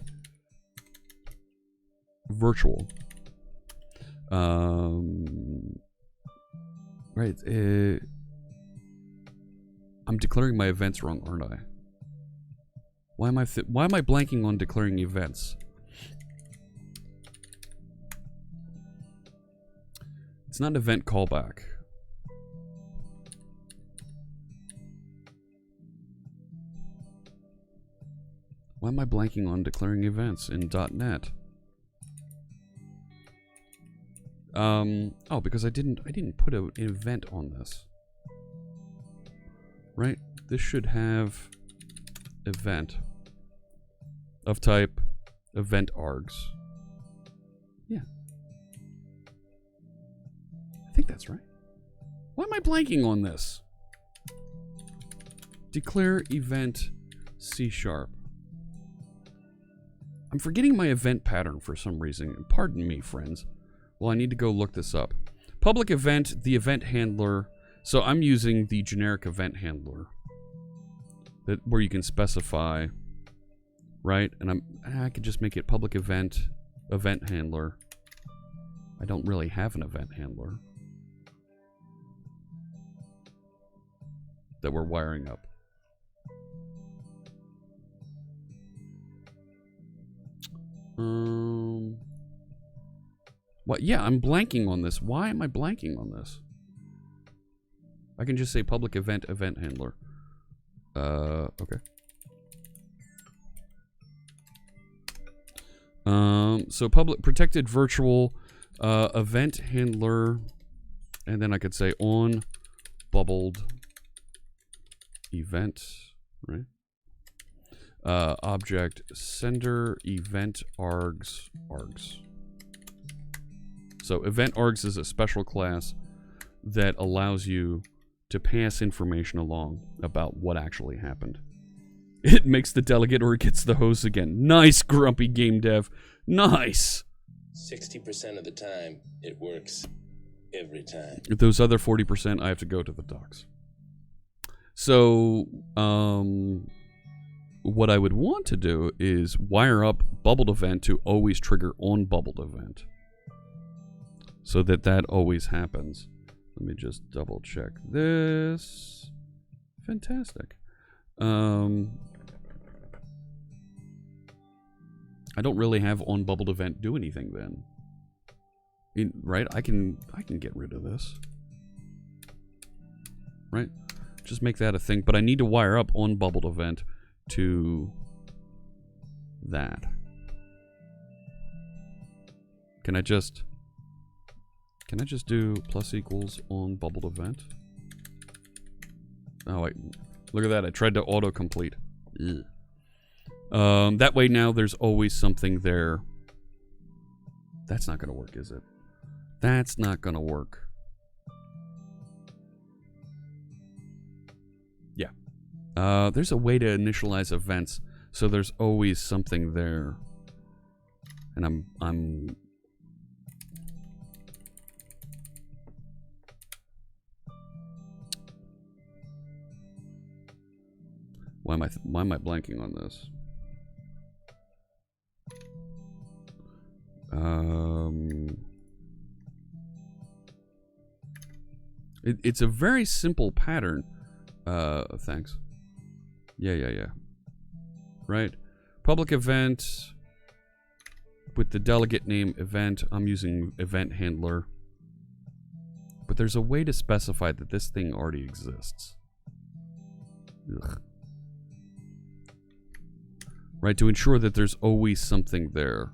virtual. Right. I'm declaring my events wrong, aren't I? Why am I blanking on declaring events? It's not an event callback. Why am I blanking on declaring events in .NET? Oh, because I didn't put an event on this. Right? This should have event of type event args. Yeah. I think that's right. Why am I blanking on this? Declare event C#. I'm forgetting my event pattern for some reason. Pardon me, friends. Well, I need to go look this up. Public event, the event handler. So I'm using the generic event handler, where you can specify, right? And I could just make it public event handler. I don't really have an event handler that we're wiring up. What? Yeah, I'm blanking on this. Why am I blanking on this? I can just say public event handler. Okay. So public protected virtual event handler, and then I could say on bubbled event, right? Object sender event args. So event args is a special class that allows you to pass information along about what actually happened. It makes the delegate or it gets the host again. Nice, grumpy game dev. Nice. 60% of the time, it works every time. Those other 40%, I have to go to the docs. So, what I would want to do is wire up bubbled event to always trigger on bubbled event, so that always happens. Let me just double check this. Fantastic. I don't really have on bubbled event do anything then. Right? I can get rid of this. Right? Just make that a thing, but I need to wire up on bubbled event to that. Can I just do plus equals on bubbled event? Oh wait, look at that, I tried to autocomplete. Ugh. That way now there's always something there. That's not gonna work, is it? That's not gonna work. Yeah. There's a way to initialize events, so there's always something there. And I'm Why am I blanking on this? It's a very simple pattern. Thanks. Yeah. Right. Public event with the delegate name event. I'm using event handler. But there's a way to specify that this thing already exists. Ugh. Right, to ensure that there's always something there.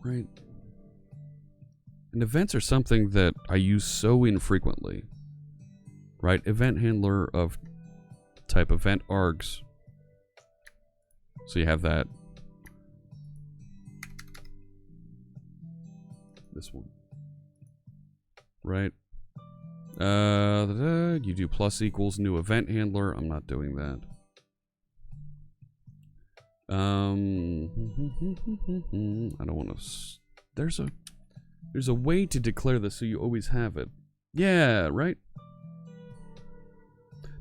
Right. And events are something that I use so infrequently. Right, event handler of type event args. So you have that. This one. Right. You do plus equals new event handler. I'm not doing that. I don't want to. There's a way to declare this so you always have it. Yeah, right.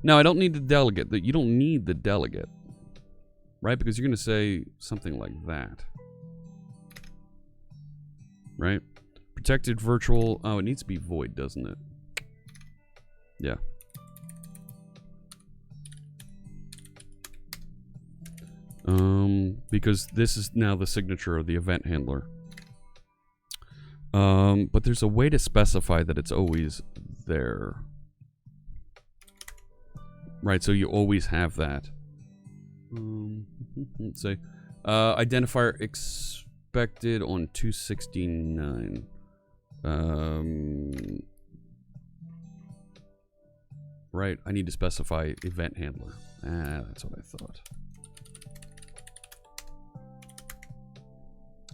No, I don't need the delegate. You don't need the delegate, right? Because you're going to say something like that, right? Protected virtual. Oh, it needs to be void, doesn't it? Yeah. Because this is now the signature of the event handler. But there's a way to specify that it's always there. Right, so you always have that. Let's say, identifier expected on 269. Right, I need to specify event handler. That's what I thought.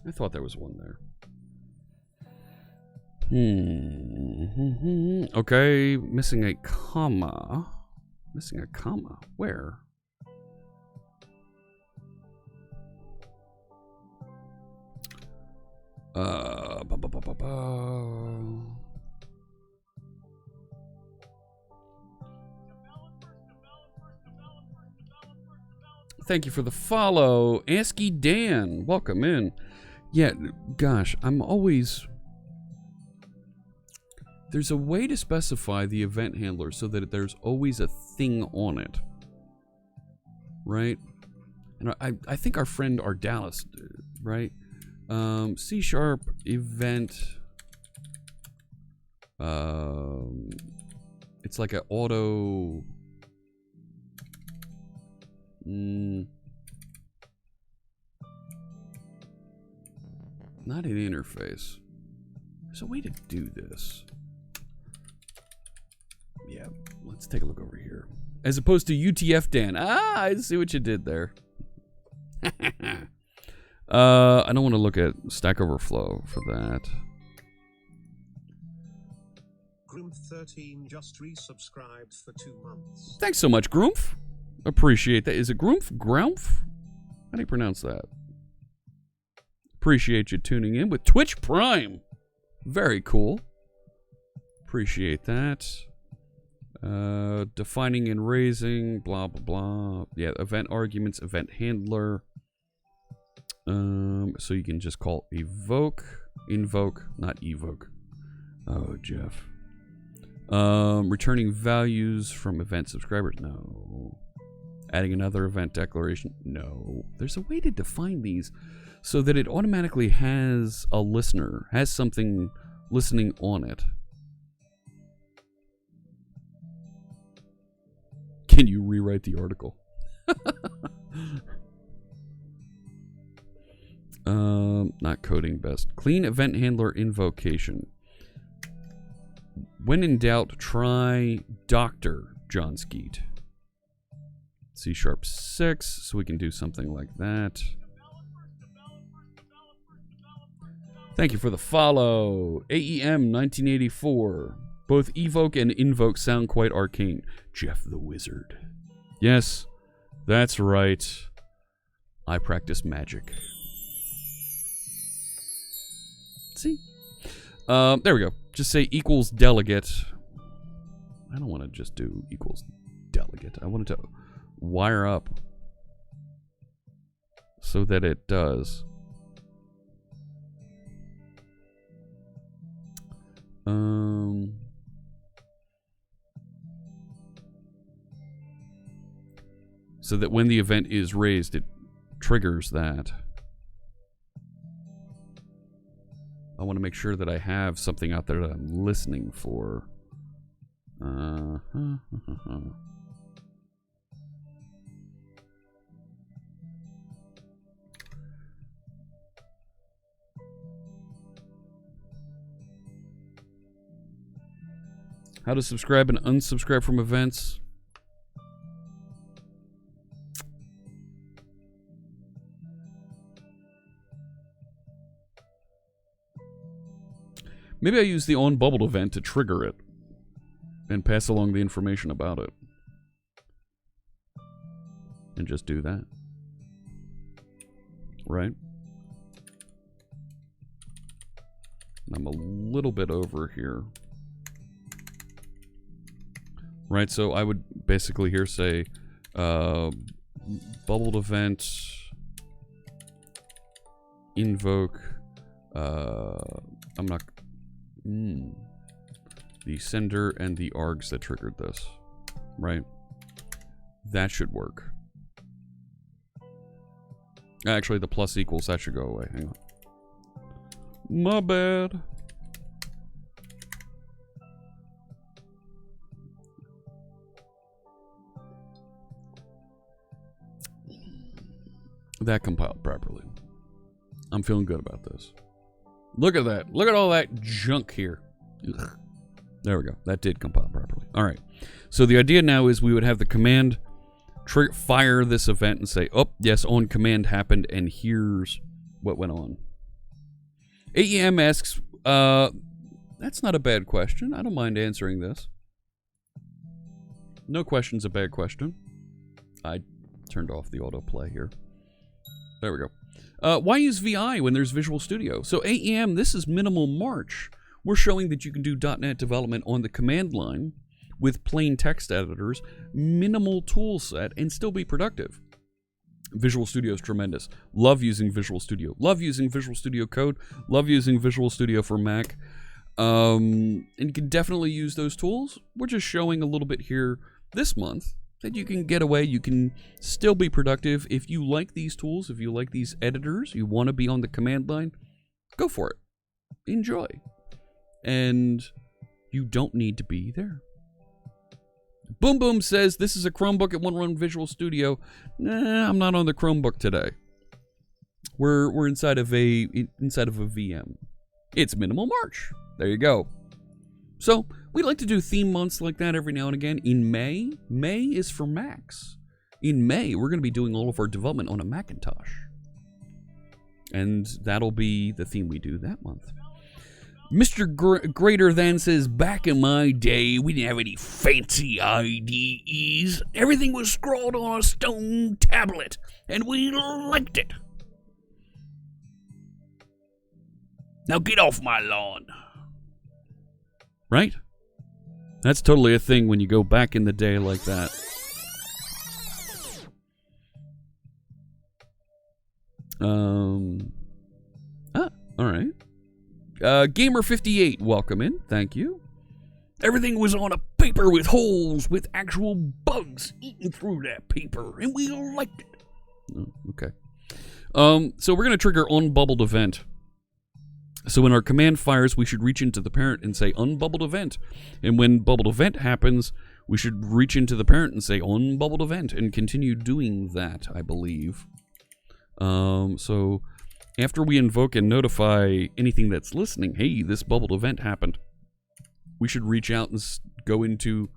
I thought there was one there. Okay, missing a comma. Missing a comma. Where? Thank you for the follow, ASCII Dan. Welcome in. Yeah, gosh, I'm always... There's a way to specify the event handler so that there's always a thing on it. Right? And I think our friend Ardalis did, right? C# event. It's like an auto... Not an interface. There's a way to do this. Yeah, let's take a look over here. As opposed to UTF Dan. Ah, I see what you did there. I don't want to look at Stack Overflow for that. Groomf13 just resubscribed for 2 months. Thanks so much, Groomf. Appreciate that. Is it Groomf? Groumf? How do you pronounce that? Appreciate you tuning in with Twitch Prime. Very cool. Appreciate that. Defining and raising, blah, blah, blah. Yeah, event arguments, event handler. So you can just call invoke, not evoke. Oh, Jeff. Returning values from event subscribers. No. Adding another event declaration. No. There's a way to define these so that it automatically has a listener, has something listening on it. Can you rewrite the article? Not coding best. Clean event handler invocation. When in doubt, try Dr. John Skeet. C#6, so we can do something like that. Thank you for the follow. AEM 1984. Both evoke and invoke sound quite arcane. Jeff the Wizard. Yes, that's right. I practice magic. See? There we go. Just say equals delegate. I don't want to just do equals delegate. I want it to wire up so that it does. So that when the event is raised, it triggers that. I want to make sure that I have something out there that I'm listening for. How to subscribe and unsubscribe from events. Maybe I use the onBubbled event to trigger it and pass along the information about it. And just do that. Right? I'm a little bit over here. Right, so I would basically here say bubbled event invoke I'm not the sender and the args that triggered this, right? That should work. Actually, the plus equals, that should go away. Hang on. My bad. That compiled properly. I'm feeling good about this. Look at that. Look at all that junk here. Ugh. There we go. That did compile properly. All right. So the idea now is we would have the command fire this event and say, oh, yes, on command happened, and here's what went on. AEM asks, that's not a bad question. I don't mind answering this. No question's a bad question. I turned off the autoplay here. There we go. Why use VI when there's Visual Studio? So AEM, this is minimal March. We're showing that you can do .NET development on the command line with plain text editors, minimal tool set, and still be productive. Visual Studio is tremendous. Love using Visual Studio. Love using Visual Studio Code. Love using Visual Studio for Mac. And you can definitely use those tools. We're just showing a little bit here this month that you can get away, you can still be productive. If you like these tools, if you like these editors, you want to be on the command line, go for it. Enjoy. And you don't need to be there. Boom Boom says, this is a Chromebook, it won't run Visual Studio. Nah, I'm not on the Chromebook today. We're inside of a VM. It's minimal March. There you go. So, we like to do theme months like that every now and again. In May is for Macs. In May, we're going to be doing all of our development on a Macintosh. And that'll be the theme we do that month. Mr. Greater Than says, back in my day, we didn't have any fancy IDEs. Everything was scrawled on a stone tablet, and we liked it. Now get off my lawn. Right? That's totally a thing when you go back in the day like that. Alright. Gamer58, welcome in. Thank you. Everything was on a paper with holes, with actual bugs eating through that paper, and we liked it. Oh, okay. So we're going to trigger onBubbled event. So when our command fires, we should reach into the parent and say onBubbled event. And when bubbled event happens, we should reach into the parent and say onBubbled event and continue doing that, I believe. So after we invoke and notify anything that's listening, hey, this bubbled event happened, we should reach out and go into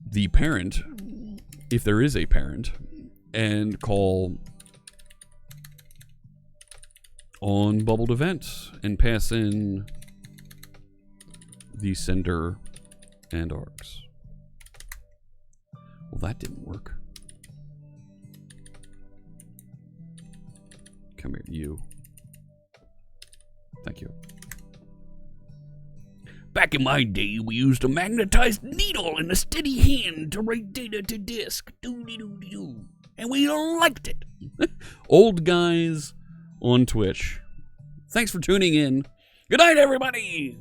the parent, if there is a parent, and call onBubbled event and pass in the sender and args. Well, that didn't work. Come here, you. Thank you. Back in my day, we used a magnetized needle and a steady hand to write data to disk. Doo-dee-doo-dee-doo. And we liked it. Old guys on Twitch. Thanks for tuning in. Good night, everybody.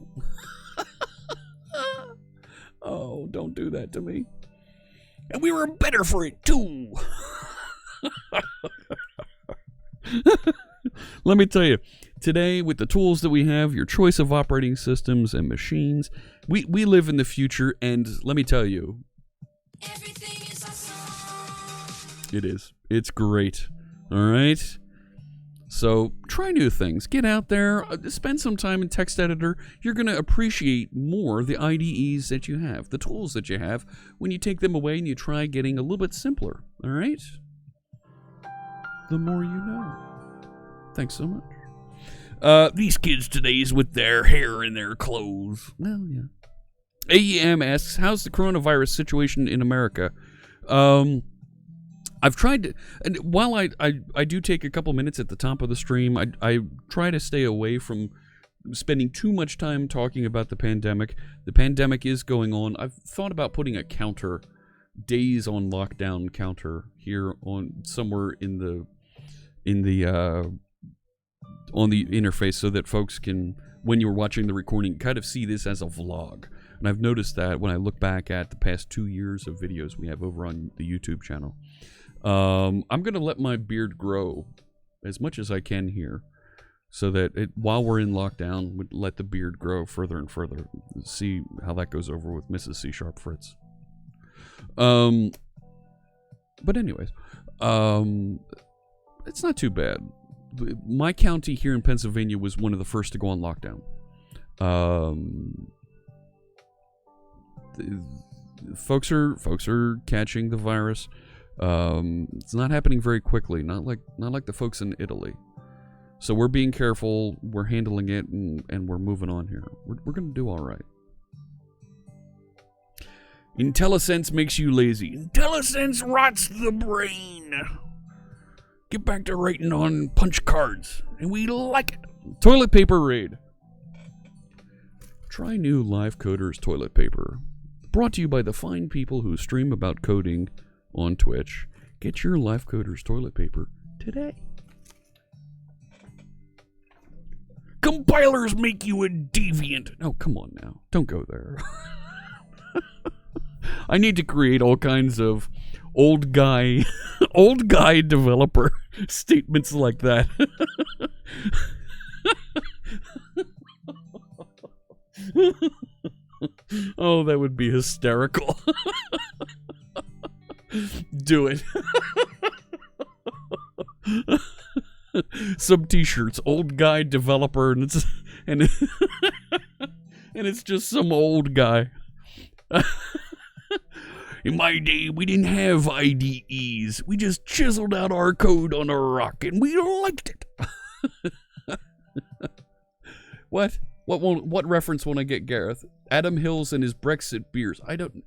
Oh, don't do that to me. And we were better for it, too. Let me tell you, today, with the tools that we have, your choice of operating systems and machines, we live in the future, and let me tell you, Everything is awesome. it is. It's great. All right? So, try new things. Get out there. Spend some time in text editor. You're going to appreciate more the IDEs that you have, the tools that you have, when you take them away and you try getting a little bit simpler. All right? The more you know. Thanks so much. These kids today's with their hair in their clothes. Well, yeah. AEM asks, how's the coronavirus situation in America? I've tried to, and while I do take a couple minutes at the top of the stream, I try to stay away from spending too much time talking about the pandemic. The pandemic is going on. I've thought about putting a counter, days on lockdown counter here on somewhere on the interface so that folks can, when you're watching the recording, kind of see this as a vlog. And I've noticed that when I look back at the past 2 years of videos we have over on the YouTube channel. I'm going to let my beard grow as much as I can here so that while we're in lockdown, we'd let the beard grow further and further. See how that goes over with Mrs. C# Fritz. But anyways, it's not too bad. My county here in Pennsylvania was one of the first to go on lockdown. Folks are catching the virus. It's not happening very quickly. Not like the folks in Italy. So we're being careful. We're handling it, and we're moving on here. We're gonna do all right. IntelliSense makes you lazy. IntelliSense rots the brain. Get back to writing on punch cards, and we like it. Toilet paper raid. Try new Live Coders toilet paper. Brought to you by the fine people who stream about coding on Twitch. Get your Live Coders toilet paper today. Compilers make you a deviant. Oh, come on now. Don't go there. I need to create all kinds of old guy developer statements like that. Oh, that would be hysterical. Do it. Some t-shirts, old guy developer, and it's just some old guy. In my day, we didn't have IDEs. We just chiseled out our code on a rock, and we liked it. What reference won't I get, Gareth? Adam Hills and his Brexit beers. I don't.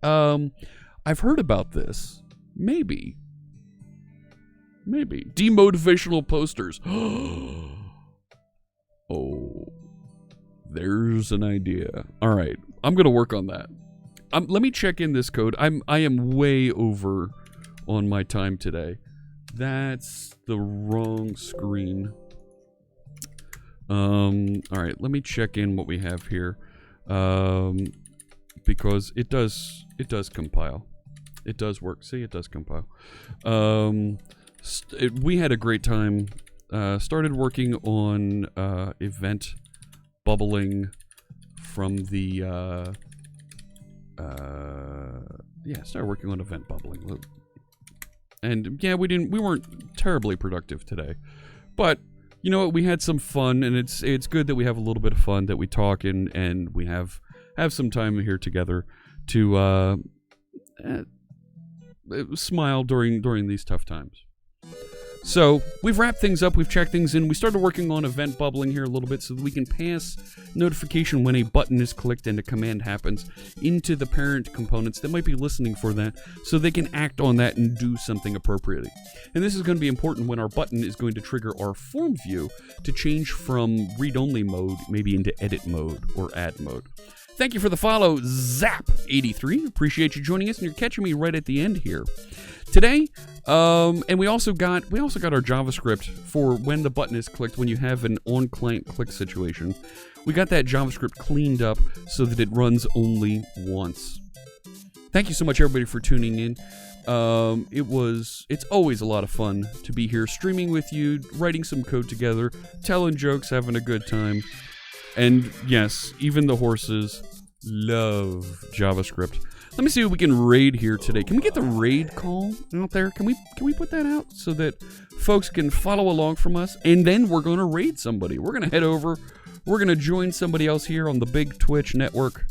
I've heard about this. Maybe. Demotivational posters. Oh, there's an idea. All right, I'm gonna work on that. Let me check in this code. I am way over on my time today. That's the wrong screen. All right, let me check in what we have here, because it does compile. It does work. See, it does compile. We had a great time. Started working on event bubbling from the. Started working on event bubbling, and yeah, we weren't terribly productive today, but you know what? We had some fun, and it's good that we have a little bit of fun, that we talk and we have some time here together to smile during these tough times. So we've wrapped things up, we've checked things in. We started working on event bubbling here a little bit so that we can pass notification when a button is clicked and a command happens into the parent components that might be listening for that, so they can act on that and do something appropriately. And this is going to be important when our button is going to trigger our form view to change from read-only mode maybe into edit mode or add mode. Thank you for the follow, Zap83. Appreciate you joining us, and you're catching me right at the end here. Today, and we also got our JavaScript for when the button is clicked when you have an on-client click situation. We got that JavaScript cleaned up so that it runs only once. Thank you so much, everybody, for tuning in. It's always a lot of fun to be here streaming with you, writing some code together, telling jokes, having a good time. And yes, even the horses love JavaScript. Let me see if we can raid here today. Can we get the raid call out there? Can we put that out so that folks can follow along from us? And then we're going to raid somebody. We're going to head over. We're going to join somebody else here on the big Twitch network.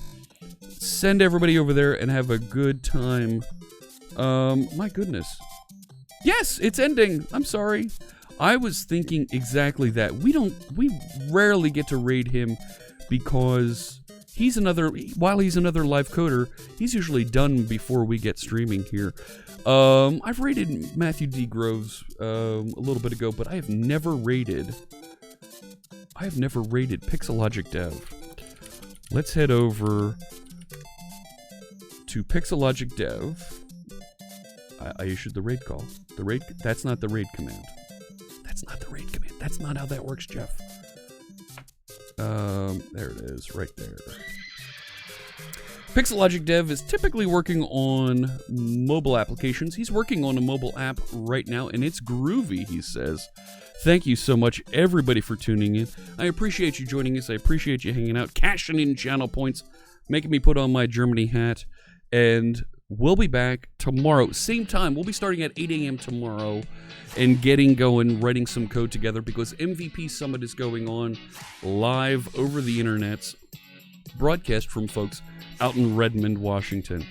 Send everybody over there and have a good time. My goodness. Yes, it's ending. I'm sorry. I was thinking exactly that. We rarely get to raid him because while he's another live coder, he's usually done before we get streaming here. I've raided Matthew D. Groves a little bit ago, but I have never raided Pixelogic Dev. Let's head over to Pixelogic Dev. I issued the raid call. That's not the raid command. That's not how that works, Jeff. There it is, right there. Pixelogic Dev is typically working on mobile applications. He's working on a mobile app right now, and it's groovy, he says. Thank you so much, everybody, for tuning in. I appreciate you joining us. I appreciate you hanging out, cashing in channel points, making me put on my Germany hat, and we'll be back tomorrow. Same time. We'll be starting at 8 a.m. tomorrow and getting going, writing some code together because MVP Summit is going on live over the internet, broadcast from folks out in Redmond, Washington.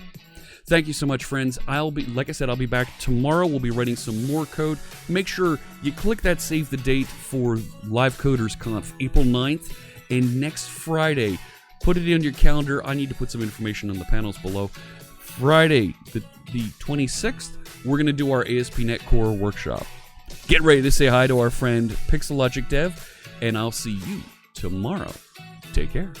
Thank you so much, friends. Like I said, I'll be back tomorrow. We'll be writing some more code. Make sure you click that save the date for Live Coders Conf, April 9th, and next Friday. Put it in your calendar. I need to put some information on the panels below. Friday, the 26th, we're going to do our ASP.NET Core workshop. Get ready to say hi to our friend Pixelogic Dev, and I'll see you tomorrow. Take care.